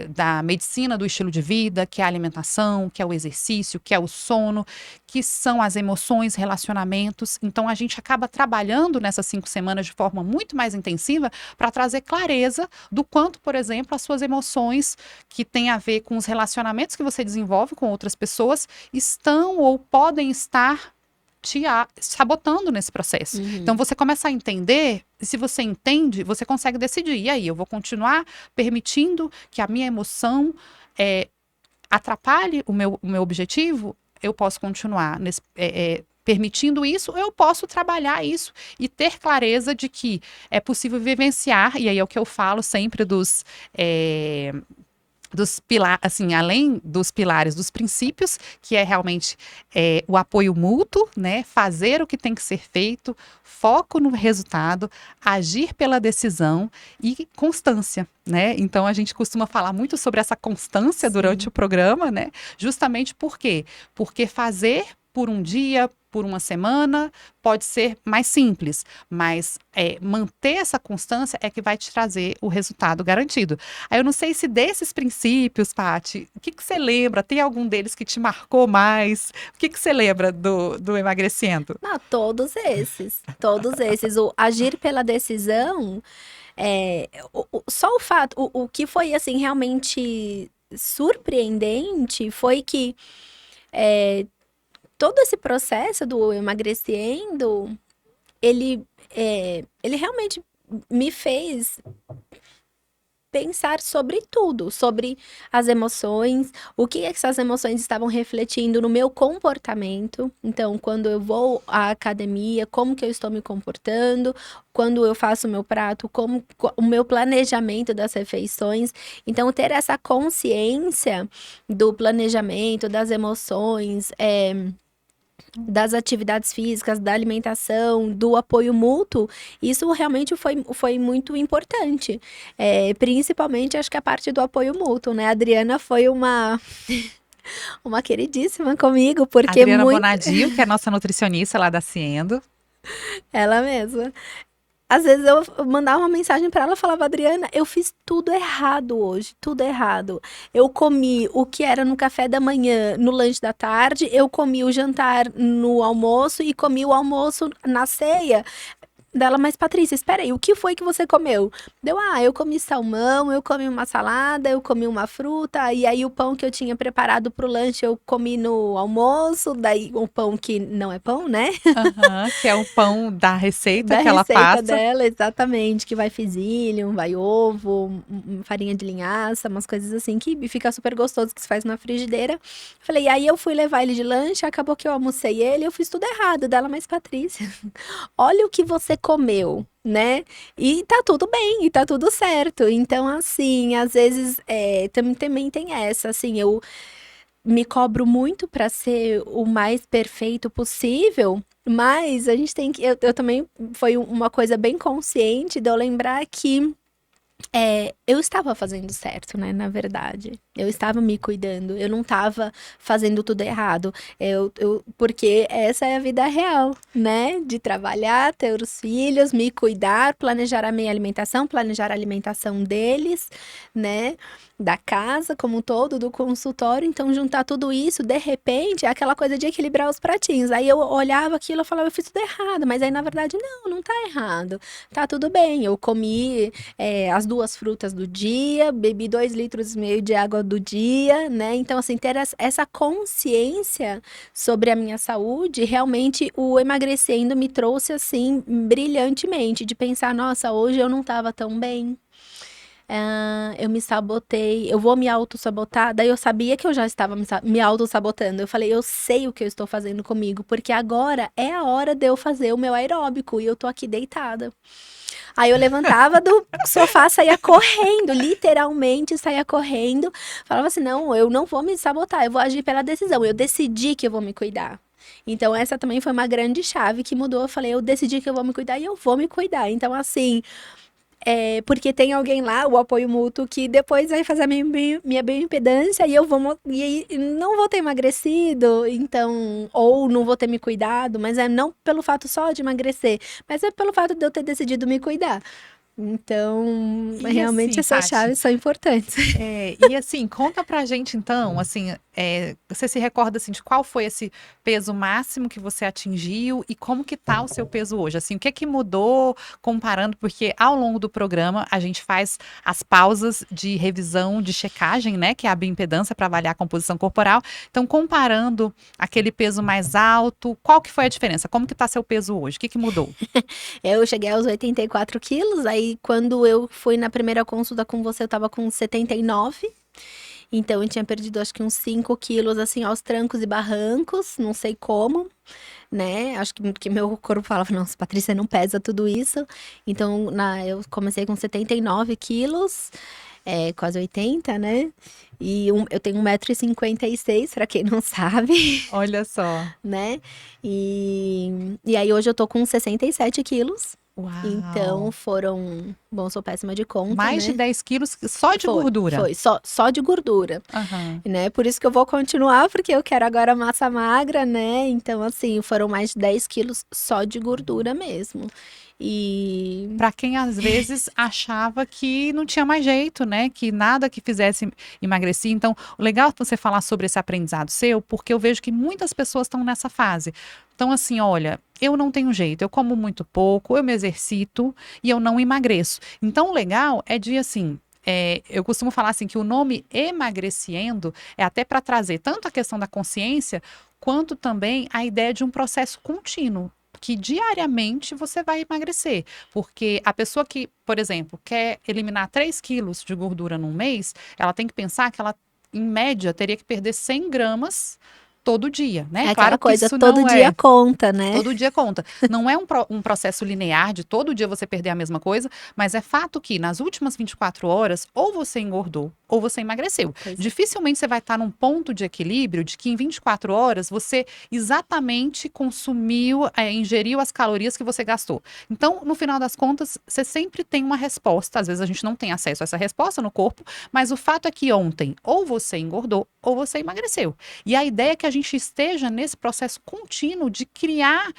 Speaker 2: da medicina do estilo de vida, que é a alimentação, que é o exercício, que é o sono, que são as emoções, relacionamentos. Então, a gente acaba trabalhando nessas 5 semanas de forma muito mais intensiva para trazer clareza do quanto, por exemplo, as suas emoções, que têm a ver com os relacionamentos que você desenvolve com outras pessoas, estão ou podem estar te sabotando nesse processo. Então, você começa a entender, e se você entende, você consegue decidir. E aí, eu vou continuar permitindo que a minha emoção atrapalhe o meu objetivo? Eu posso continuar permitindo isso, ou eu posso trabalhar isso e ter clareza de que é possível vivenciar, e aí é o que eu falo sempre dos pilares, assim, além dos pilares dos princípios, que é realmente o apoio mútuo, né? Fazer o que tem que ser feito, foco no resultado, agir pela decisão e constância, né? Então a gente costuma falar muito sobre essa constância durante o programa, né? Justamente por quê? Porque fazer por um dia, por uma semana, pode ser mais simples, mas manter essa constância é que vai te trazer o resultado garantido. Aí eu não sei se desses princípios, Paty, o que você lembra? Tem algum deles que te marcou mais? O que você lembra do emagrecendo?
Speaker 3: Não, todos esses. Todos esses. O agir pela decisão, só o fato, o que foi, assim, realmente surpreendente foi que todo esse processo do emagrecendo, ele realmente me fez pensar sobre tudo, sobre as emoções, o que essas emoções estavam refletindo no meu comportamento. Então, quando eu vou à academia, como que eu estou me comportando, quando eu faço o meu prato, como o meu planejamento das refeições. Então, ter essa consciência do planejamento, das emoções, das atividades físicas, da alimentação, do apoio mútuo, isso realmente foi muito importante. Principalmente, acho que a parte do apoio mútuo, né? A Adriana foi uma queridíssima comigo, porque
Speaker 2: Adriana Bonadio, que é nossa nutricionista lá da Ciendo.
Speaker 3: Ela mesma. Às vezes eu mandava uma mensagem para ela, falava: Adriana, eu fiz tudo errado hoje, tudo errado. Eu comi o que era no café da manhã, no lanche da tarde, eu comi o jantar no almoço e comi o almoço na ceia. Dela, mas Patrícia, espera aí, o que foi que você comeu? Eu comi salmão, eu comi uma salada, eu comi uma fruta, e aí o pão que eu tinha preparado pro lanche eu comi no almoço, daí o pão que não é pão, né?
Speaker 2: Que é o pão da receita que ela
Speaker 3: receita
Speaker 2: passa.
Speaker 3: dela, exatamente, que vai fisilho, vai ovo, farinha de linhaça, umas coisas assim, que fica super gostoso, que se faz na frigideira. Falei, e aí eu fui levar ele de lanche, acabou que eu almocei ele, eu fiz tudo errado. Dela, mas Patrícia, olha o que você comeu, né? E tá tudo bem, e tá tudo certo. Então, assim, às vezes também tem essa, assim, eu me cobro muito para ser o mais perfeito possível, mas a gente tem que. Eu também foi uma coisa bem consciente de eu lembrar que eu estava fazendo certo, né? Na verdade, eu estava me cuidando, eu não estava fazendo tudo errado. Porque essa é a vida real, né? De trabalhar, ter os filhos, me cuidar, planejar a minha alimentação, planejar a alimentação deles, né? Da casa como um todo, do consultório. Então, juntar tudo isso, de repente, é aquela coisa de equilibrar os pratinhos. Aí eu olhava aquilo e falava, eu fiz tudo errado. Mas aí, na verdade, não tá errado. Tá tudo bem. Eu comi as 2 frutas do dia, bebi 2,5 litros de água do dia, né? Então, assim, ter essa consciência sobre a minha saúde, realmente o emagrecendo me trouxe, assim, brilhantemente, de pensar, nossa, hoje eu não tava tão bem. Eu me sabotei, eu vou me auto-sabotar. Daí eu sabia que eu já estava me auto-sabotando. Eu falei, eu sei o que eu estou fazendo comigo, porque agora é a hora de eu fazer o meu aeróbico e eu tô aqui deitada. Aí eu levantava do sofá, saía correndo, literalmente saía correndo. Falava assim, não, eu não vou me sabotar, eu vou agir pela decisão. Eu decidi que eu vou me cuidar. Então essa também foi uma grande chave que mudou. Eu falei, eu decidi que eu vou me cuidar e eu vou me cuidar. Então assim, porque tem alguém lá, o apoio mútuo, que depois vai fazer a minha bioimpedância e eu vou e aí não vou ter emagrecido, então, ou não vou ter me cuidado, mas é não pelo fato só de emagrecer, mas é pelo fato de eu ter decidido me cuidar. Então,
Speaker 2: E
Speaker 3: realmente
Speaker 2: assim,
Speaker 3: essas
Speaker 2: Tati,
Speaker 3: chaves são importantes.
Speaker 2: e assim, conta pra gente então, assim, você se recorda assim de qual foi esse peso máximo que você atingiu e como que tá o seu peso hoje? Assim, o que que mudou comparando? Porque ao longo do programa a gente faz as pausas de revisão, de checagem, né, que é a bioimpedância para avaliar a composição corporal. Então, comparando aquele peso mais alto, qual que foi a diferença? Como que tá seu peso hoje? O que que mudou?
Speaker 3: Eu cheguei aos 84 quilos, aí quando eu fui na primeira consulta com você, eu tava com 79. Então, eu tinha perdido acho que uns 5 quilos, assim, aos trancos e barrancos, não sei como, né? Acho que meu corpo falava, nossa, Patrícia, não pesa tudo isso. Então, eu comecei com 79 quilos, quase 80, né? E eu tenho 1,56 m, pra quem não sabe,
Speaker 2: Olha só.
Speaker 3: né? E aí, hoje eu tô com 67 quilos. Então,
Speaker 2: Uau!
Speaker 3: bom, sou péssima de conta,
Speaker 2: Mais de
Speaker 3: né?
Speaker 2: 10 quilos só de gordura.
Speaker 3: Foi, só de gordura,
Speaker 2: Aham.
Speaker 3: né? Por isso que eu vou continuar, porque eu quero agora massa magra, né? Então, assim, foram mais de 10 quilos só de gordura mesmo. E
Speaker 2: Para quem às vezes achava que não tinha mais jeito, né? Que nada que fizesse emagrecer. Então, o legal é você falar sobre esse aprendizado seu, porque eu vejo que muitas pessoas estão nessa fase. Então, assim, olha, eu não tenho jeito, eu como muito pouco, eu me exercito e eu não emagreço. Então, o legal é de assim. Eu costumo falar assim que o nome emagreciendo é até para trazer tanto a questão da consciência quanto também a ideia de um processo contínuo que diariamente você vai emagrecer. Porque a pessoa que, por exemplo, quer eliminar 3 quilos de gordura num mês, ela tem que pensar que ela, em média, teria que perder 100 gramas todo dia, né?
Speaker 3: é aquela
Speaker 2: Claro que
Speaker 3: coisa,
Speaker 2: isso
Speaker 3: todo
Speaker 2: não
Speaker 3: dia
Speaker 2: é.
Speaker 3: conta, né?
Speaker 2: Todo dia conta. Não é um processo linear de todo dia você perder a mesma coisa, mas é fato que nas últimas 24 horas, ou você engordou, ou você emagreceu.
Speaker 3: Pois é.
Speaker 2: Dificilmente você vai estar num ponto de equilíbrio de que em 24 horas você exatamente consumiu, ingeriu as calorias que você gastou. Então, no final das contas, você sempre tem uma resposta. Às vezes a gente não tem acesso a essa resposta no corpo, mas o fato é que ontem ou você engordou ou você emagreceu. E a ideia é que a gente esteja nesse processo contínuo de criar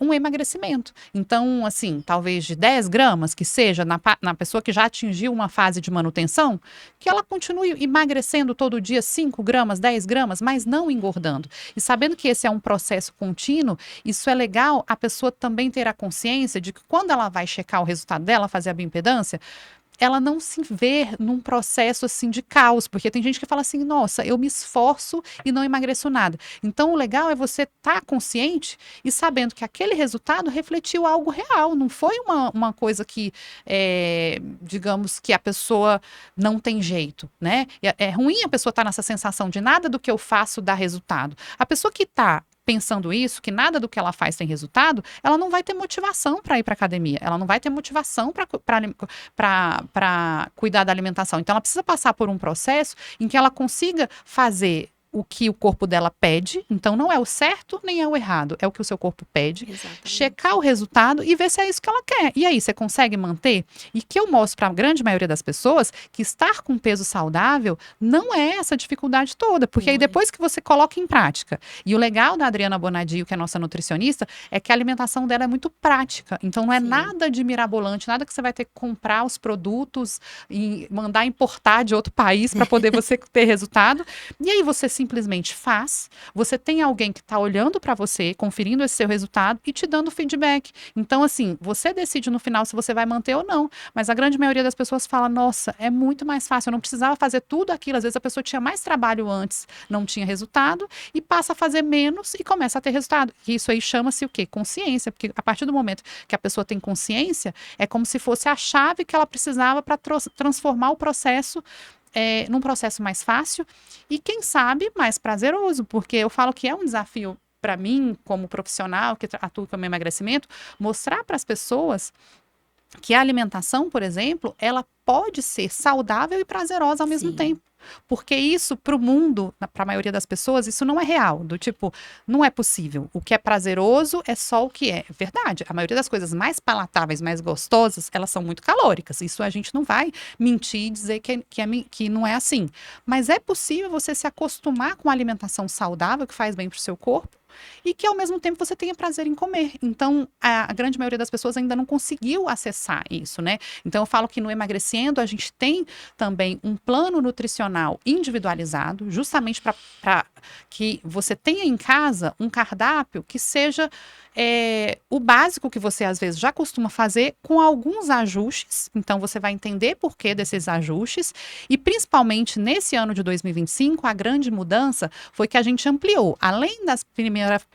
Speaker 2: um emagrecimento. Então, assim, talvez de 10 gramas, que seja na pessoa que já atingiu uma fase de manutenção, que ela continue emagrecendo todo dia 5 gramas, 10 gramas, mas não engordando. E sabendo que esse é um processo contínuo, isso é legal a pessoa também ter a consciência de que quando ela vai checar o resultado dela, fazer a bioimpedância, ela não se vê num processo assim de caos, porque tem gente que fala assim, nossa, eu me esforço e não emagreço nada. Então, o legal é você estar consciente e sabendo que aquele resultado refletiu algo real, não foi uma coisa que, digamos, que a pessoa não tem jeito, né? É ruim a pessoa estar nessa sensação de nada do que eu faço dá resultado. A pessoa que está pensando isso, que nada do que ela faz tem resultado, ela não vai ter motivação para ir para academia, ela não vai ter motivação para cuidar da alimentação. Então, ela precisa passar por um processo em que ela consiga fazer o que o corpo dela pede. Então, não é o certo nem é o errado, é o que o seu corpo pede.
Speaker 3: Exatamente.
Speaker 2: Checar o resultado e ver se é isso que ela quer. E aí, você consegue manter? E que eu mostro para a grande maioria das pessoas que estar com peso saudável não é essa dificuldade toda, porque aí depois que você coloca em prática. E o legal da Adriana Bonadio, que é nossa nutricionista, é que a alimentação dela é muito prática. Então, não é nada de mirabolante, nada que você vai ter que comprar os produtos e mandar importar de outro país para poder você ter resultado. E aí, você simplesmente simplesmente faz, você tem alguém que está olhando para você, conferindo esse seu resultado e te dando feedback. Então, assim, você decide no final se você vai manter ou não. Mas a grande maioria das pessoas fala, nossa, é muito mais fácil, eu não precisava fazer tudo aquilo. Às vezes a pessoa tinha mais trabalho antes, não tinha resultado, e passa a fazer menos e começa a ter resultado. E isso aí chama-se o quê? Consciência, porque a partir do momento que a pessoa tem consciência, é como se fosse a chave que ela precisava para transformar o processo num processo mais fácil e, quem sabe, mais prazeroso, porque eu falo que é um desafio para mim, como profissional que atua com o emagrecimento, mostrar para as pessoas que a alimentação, por exemplo, ela pode ser saudável e prazerosa ao mesmo tempo. Porque isso, para o mundo, para a maioria das pessoas, isso não é real. Do tipo, não é possível. O que é prazeroso é só o que é. Verdade, a maioria das coisas mais palatáveis, mais gostosas, elas são muito calóricas. Isso a gente não vai mentir e dizer que não é assim. Mas é possível você se acostumar com uma alimentação saudável, que faz bem para o seu corpo, e que ao mesmo tempo você tenha prazer em comer. Então, a grande maioria das pessoas ainda não conseguiu acessar isso, né? Então, eu falo que no Emagrecendo a gente tem também um plano nutricional individualizado, justamente para que você tenha em casa um cardápio que seja o básico que você às vezes já costuma fazer, com alguns ajustes. Então, você vai entender por que desses ajustes, e principalmente nesse ano de 2025, a grande mudança foi que a gente ampliou, além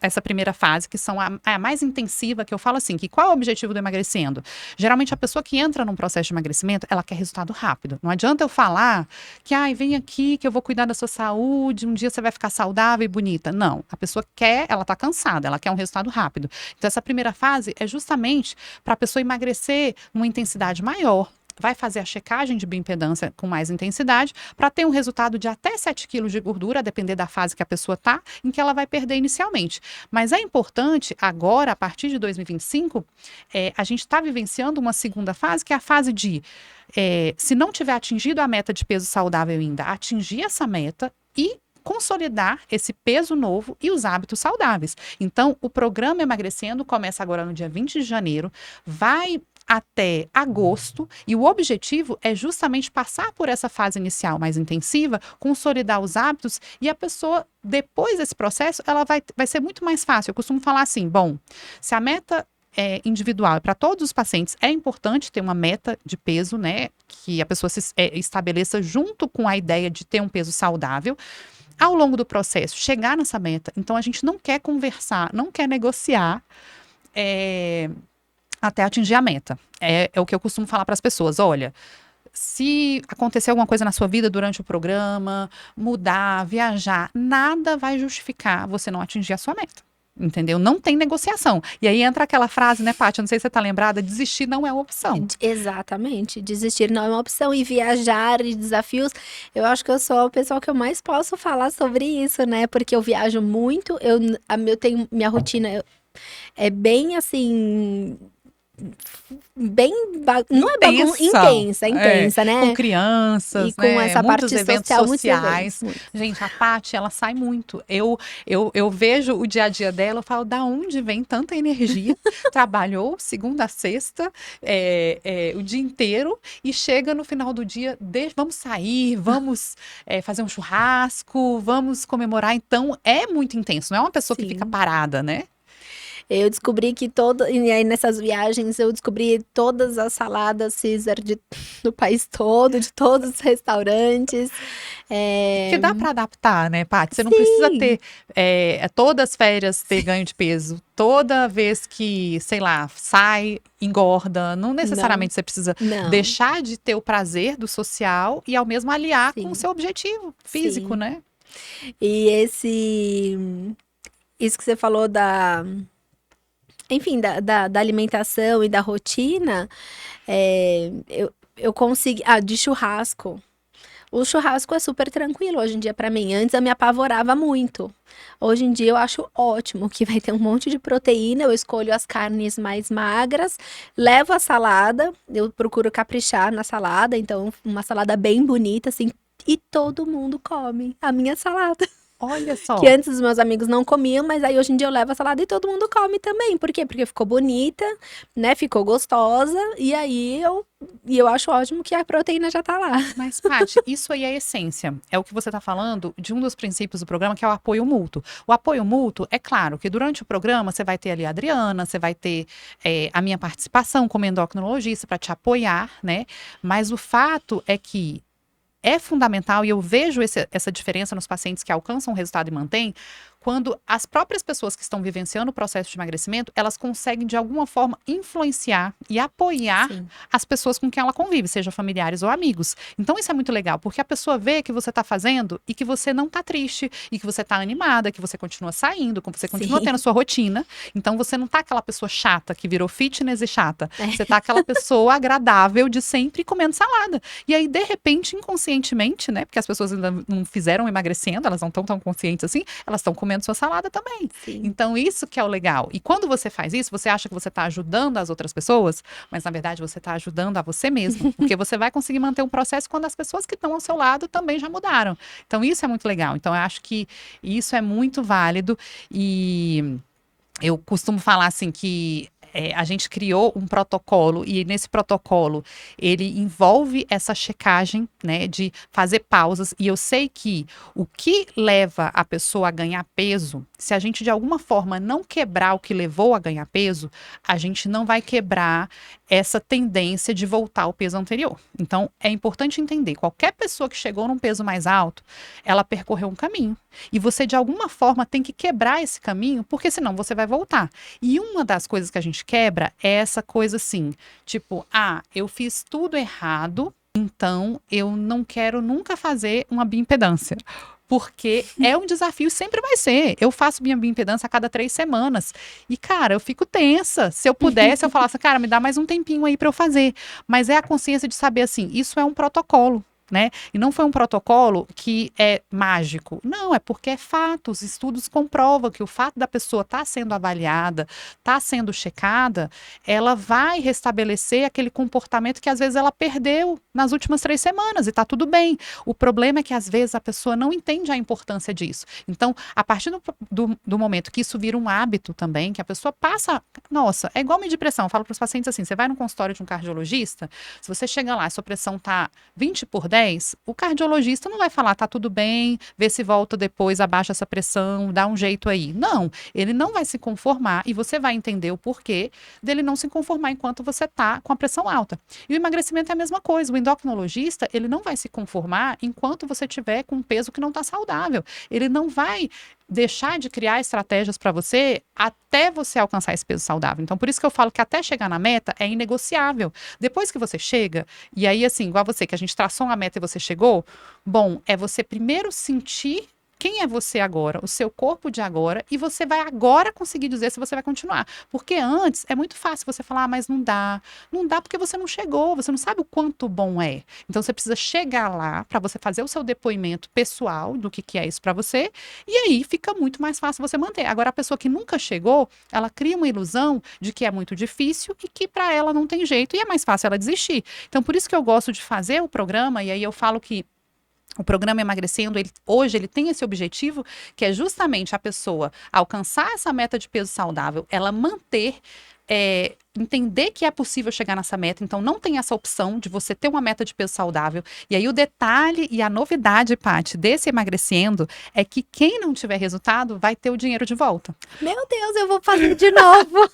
Speaker 2: essa primeira fase, que são a mais intensiva, que eu falo assim, que qual é o objetivo do emagrecendo? Geralmente a pessoa que entra num processo de emagrecimento, ela quer resultado rápido. Não adianta eu falar que, vem aqui que eu vou cuidar da sua saúde, um dia você vai ficar saudável e bonita. Não, a pessoa ela tá cansada, ela quer um resultado rápido. Então essa primeira fase é justamente para a pessoa emagrecer numa intensidade maior. Vai fazer a checagem de bioimpedância com mais intensidade para ter um resultado de até 7 quilos de gordura, a depender da fase que a pessoa está, em que ela vai perder inicialmente. Mas é importante, agora, a partir de 2025, a gente está vivenciando uma segunda fase, que é a fase de, se não tiver atingido a meta de peso saudável ainda, atingir essa meta e consolidar esse peso novo e os hábitos saudáveis. Então, o programa Emagrecendo começa agora no dia 20 de janeiro, vai até agosto, e o objetivo é justamente passar por essa fase inicial mais intensiva, consolidar os hábitos, e a pessoa, depois desse processo, ela vai ser muito mais fácil. Eu costumo falar assim, se a meta individual para todos os pacientes, é importante ter uma meta de peso, né, que a pessoa se estabeleça junto com a ideia de ter um peso saudável. Ao longo do processo, chegar nessa meta. Então, a gente não quer conversar, não quer negociar até atingir a meta. É o que eu costumo falar para as pessoas. Olha, se acontecer alguma coisa na sua vida durante o programa, mudar, viajar, nada vai justificar você não atingir a sua meta. Entendeu? Não tem negociação. E aí entra aquela frase, né, Paty? Eu não sei se você tá lembrada, desistir não é uma opção.
Speaker 3: Exatamente, desistir não é uma opção. E viajar e desafios, eu acho que eu sou a pessoa que eu mais posso falar sobre isso, né? Porque eu viajo muito, eu tenho minha rotina é bem assim, não é intensa, né?
Speaker 2: Com crianças,
Speaker 3: e com essa
Speaker 2: muitos
Speaker 3: parte
Speaker 2: eventos
Speaker 3: social,
Speaker 2: sociais.
Speaker 3: Muitos.
Speaker 2: Gente, a Paty, ela sai muito. Eu vejo o dia a dia dela, eu falo, da onde vem tanta energia? Trabalhou segunda a sexta, o dia inteiro, e chega no final do dia, vamos sair, vamos fazer um churrasco, vamos comemorar. Então, é muito intenso, não é uma pessoa que fica parada, né?
Speaker 3: Eu descobri e aí nessas viagens eu descobri todas as saladas Caesar do país todo, de todos os restaurantes.
Speaker 2: Que dá para adaptar, né, Paty? Você não precisa ter todas as férias ter ganho de peso. Toda vez que, sei lá, sai, engorda. Não necessariamente você precisa deixar de ter o prazer do social e ao mesmo aliar com o seu objetivo físico, né?
Speaker 3: E isso que você falou enfim, da alimentação e da rotina, eu consegui... de churrasco. O churrasco é super tranquilo hoje em dia pra mim. Antes eu me apavorava muito. Hoje em dia eu acho ótimo, que vai ter um monte de proteína. Eu escolho as carnes mais magras, levo a salada, eu procuro caprichar na salada. Então, uma salada bem bonita, assim, e todo mundo come a minha salada.
Speaker 2: Olha só.
Speaker 3: Que antes os meus amigos não comiam, mas aí hoje em dia eu levo a salada e todo mundo come também. Por quê? Porque ficou bonita, né? Ficou gostosa. E aí eu acho ótimo que a proteína já tá lá.
Speaker 2: Mas, Paty, isso aí é a essência. É o que você está falando de um dos princípios do programa, que é o apoio mútuo. O apoio mútuo, é claro que durante o programa você vai ter ali a Adriana, você vai ter a minha participação como endocrinologista para te apoiar, né? Mas o fato é que é fundamental, e eu vejo essa diferença nos pacientes que alcançam o resultado e mantêm, quando as próprias pessoas que estão vivenciando o processo de emagrecimento, elas conseguem, de alguma forma, influenciar e apoiar
Speaker 3: Sim.
Speaker 2: as pessoas com quem ela convive, seja familiares ou amigos. Então, isso é muito legal, porque a pessoa vê que você está fazendo e que você não está triste, e que você está animada, que você continua saindo, que você continua
Speaker 3: Sim.
Speaker 2: tendo a sua rotina. Então, você não está aquela pessoa chata, que virou fitness e chata.
Speaker 3: É.
Speaker 2: Você está aquela pessoa agradável de sempre comendo salada. E aí, de repente, inconscientemente, né? Porque as pessoas ainda não fizeram emagrecendo, elas não estão tão conscientes assim, elas estão comendo sua salada também.
Speaker 3: Sim.
Speaker 2: Então, isso que é o legal. E quando você faz isso, você acha que você está ajudando as outras pessoas, mas na verdade você está ajudando a você mesmo. Porque você vai conseguir manter um processo quando as pessoas que estão ao seu lado também já mudaram. Então, isso é muito legal. Então, eu acho que isso é muito válido. E eu costumo falar assim que a gente criou um protocolo e nesse protocolo ele envolve essa checagem, né, de fazer pausas. E eu sei que o que leva a pessoa a ganhar peso, se a gente de alguma forma não quebrar o que levou a ganhar peso, a gente não vai quebrar essa tendência de voltar ao peso anterior. Então, é importante entender, qualquer pessoa que chegou num peso mais alto, ela percorreu um caminho. E você, de alguma forma, tem que quebrar esse caminho, porque senão você vai voltar. E uma das coisas que a gente quebra é essa coisa assim, tipo, eu fiz tudo errado, então eu não quero nunca fazer uma bioimpedância. Porque é um desafio, sempre vai ser. Eu faço minha bioimpedância a cada 3 semanas. E, cara, eu fico tensa. Se eu pudesse, eu falasse, cara, me dá mais um tempinho aí para eu fazer. Mas é a consciência de saber assim, isso é um protocolo. Né? E não foi um protocolo que é mágico. Não, é porque é fato. Os estudos comprovam que o fato da pessoa estar sendo avaliada, estar sendo checada, ela vai restabelecer aquele comportamento que às vezes ela perdeu nas últimas 3 semanas e está tudo bem. O problema é que às vezes a pessoa não entende a importância disso. Então, a partir do momento que isso vira um hábito também, que a pessoa passa... Nossa, é igual medir pressão. Eu falo para os pacientes assim, você vai num consultório de um cardiologista, se você chega lá e sua pressão está 20/10, o cardiologista não vai falar, tá tudo bem, vê se volta depois, abaixa essa pressão, dá um jeito aí. Não, ele não vai se conformar e você vai entender o porquê dele não se conformar enquanto você tá com a pressão alta. E o emagrecimento é a mesma coisa. O endocrinologista, ele não vai se conformar enquanto você tiver com um peso que não tá saudável. Ele não vai deixar de criar estratégias para você até você alcançar esse peso saudável. Então, por isso que eu falo que até chegar na meta é inegociável. Depois que você chega, e aí assim, igual você, que a gente traçou uma meta e você chegou, bom, é você primeiro sentir quem é você agora, o seu corpo de agora, e você vai agora conseguir dizer se você vai continuar. Porque antes é muito fácil você falar, mas não dá. Não dá porque você não chegou, você não sabe o quanto bom é. Então você precisa chegar lá para você fazer o seu depoimento pessoal do que é isso para você, e aí fica muito mais fácil você manter. Agora, a pessoa que nunca chegou, ela cria uma ilusão de que é muito difícil e que para ela não tem jeito, e é mais fácil ela desistir. Então, por isso que eu gosto de fazer o programa, e aí eu falo que o programa Emagrecendo, hoje ele tem esse objetivo, que é justamente a pessoa alcançar essa meta de peso saudável, ela manter, entender que é possível chegar nessa meta, então não tem essa opção de você ter uma meta de peso saudável. E aí o detalhe e a novidade, Paty, desse Emagrecendo é que quem não tiver resultado vai ter o dinheiro de volta.
Speaker 3: Meu Deus, eu vou fazer de novo.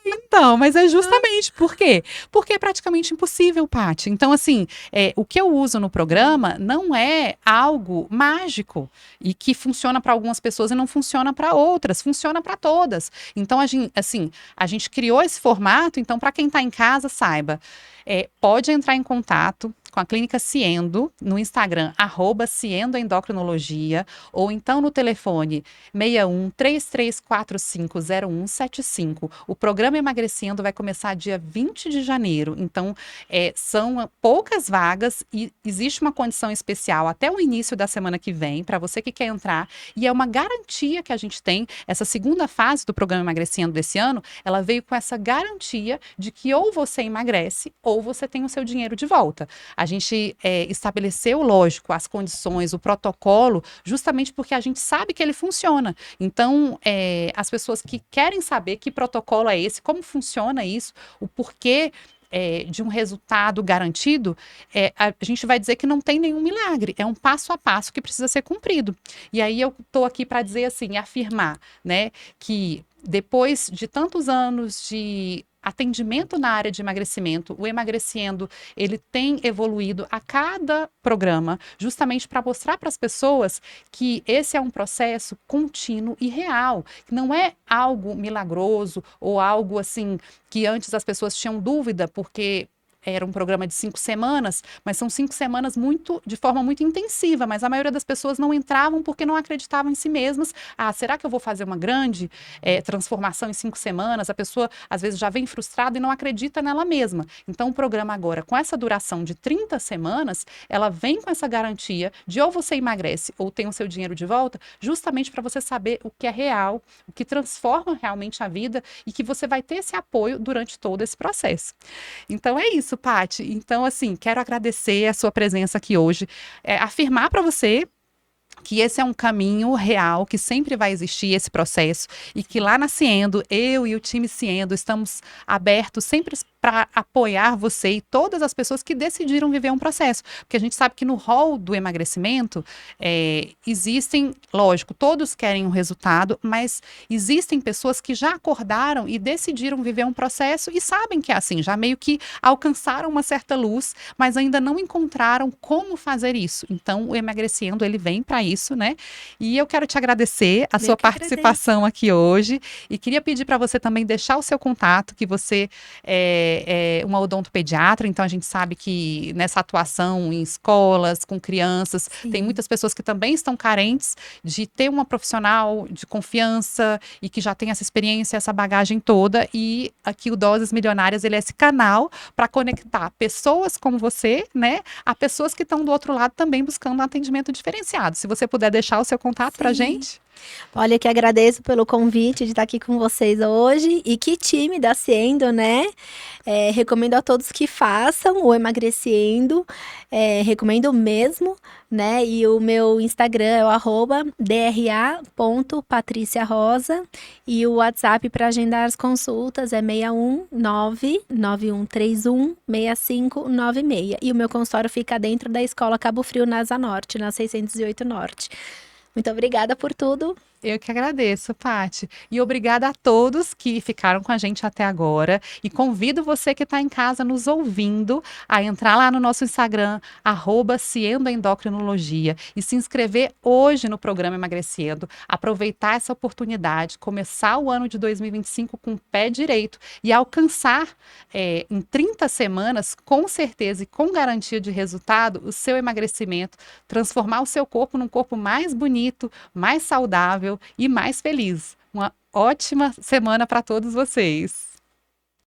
Speaker 2: Então, mas é justamente por quê? Porque é praticamente impossível, Paty. Então, assim, o que eu uso no programa não é algo mágico e que funciona para algumas pessoas e não funciona para outras, funciona para todas. Então, a gente criou esse formato, então, para quem está em casa, saiba, pode entrar em contato com a Clínica Ciendo no Instagram, @ciendoendocrinologia, ou então no telefone 61-3345-0175. O programa Emagrecendo vai começar dia 20 de janeiro, então são poucas vagas e existe uma condição especial até o início da semana que vem, para você que quer entrar, e é uma garantia que a gente tem. Essa segunda fase do programa Emagrecendo desse ano, ela veio com essa garantia de que ou você emagrece ou você tem o seu dinheiro de volta. A A gente estabeleceu, lógico, as condições, o protocolo, justamente porque a gente sabe que ele funciona. Então, as pessoas que querem saber que protocolo é esse, como funciona isso, o porquê de um resultado garantido, a gente vai dizer que não tem nenhum milagre, é um passo a passo que precisa ser cumprido. E aí eu estou aqui para dizer assim, afirmar, né, que depois de tantos anos de atendimento na área de emagrecimento, o Emagrecendo, ele tem evoluído a cada programa, justamente para mostrar para as pessoas que esse é um processo contínuo e real, que não é algo milagroso ou algo assim que antes as pessoas tinham dúvida, porque era um programa de 5 semanas, mas são 5 semanas de forma muito intensiva, mas a maioria das pessoas não entravam porque não acreditavam em si mesmas. Ah, será que eu vou fazer uma grande transformação em 5 semanas? A pessoa, às vezes, já vem frustrada e não acredita nela mesma. Então, o programa agora, com essa duração de 30 semanas, ela vem com essa garantia de ou você emagrece ou tem o seu dinheiro de volta, justamente para você saber o que é real, o que transforma realmente a vida e que você vai ter esse apoio durante todo esse processo. Então, é isso, Paty. Então, assim, quero agradecer a sua presença aqui hoje, afirmar para você que esse é um caminho real, que sempre vai existir esse processo e que lá na Ciendo, eu e o time Ciendo estamos abertos sempre para apoiar você e todas as pessoas que decidiram viver um processo. Porque a gente sabe que no rol do emagrecimento existem, lógico, todos querem um resultado, mas existem pessoas que já acordaram e decidiram viver um processo e sabem que é assim, já meio que alcançaram uma certa luz, mas ainda não encontraram como fazer isso. Então, o Emagrecendo, ele vem para isso, né? E eu quero te agradecer a sua participação aqui hoje e queria pedir para você também deixar o seu contato, que você é uma odontopediatra, então a gente sabe que nessa atuação em escolas, com crianças,
Speaker 3: Sim.
Speaker 2: Tem muitas pessoas que também estão carentes de ter uma profissional de confiança e que já tem essa experiência, essa bagagem toda, e aqui o Doses Milionárias, ele é esse canal para conectar pessoas como você, né, a pessoas que estão do outro lado também buscando um atendimento diferenciado. Se você puder deixar o seu contato para a gente.
Speaker 3: Olha, que agradeço pelo convite de estar aqui com vocês hoje. E que time da Ciendo, né? Recomendo a todos que façam o Emagrecendo. Recomendo mesmo, né? E o meu Instagram é o @dra.patriciarosa. E o WhatsApp para agendar as consultas é 61991316596. E o meu consultório fica dentro da Escola Cabo Frio, na Asa Norte, na 608 Norte. Muito obrigada por tudo.
Speaker 2: Eu que agradeço, Paty. E obrigada a todos que ficaram com a gente até agora. E convido você que está em casa nos ouvindo a entrar lá no nosso Instagram, @CiendoEndocrinologia, e se inscrever hoje no programa Emagrecendo. Aproveitar essa oportunidade, começar o ano de 2025 com o pé direito e alcançar em 30 semanas, com certeza e com garantia de resultado, o seu emagrecimento, transformar o seu corpo num corpo mais bonito, mais saudável e mais feliz. Uma ótima semana para todos vocês.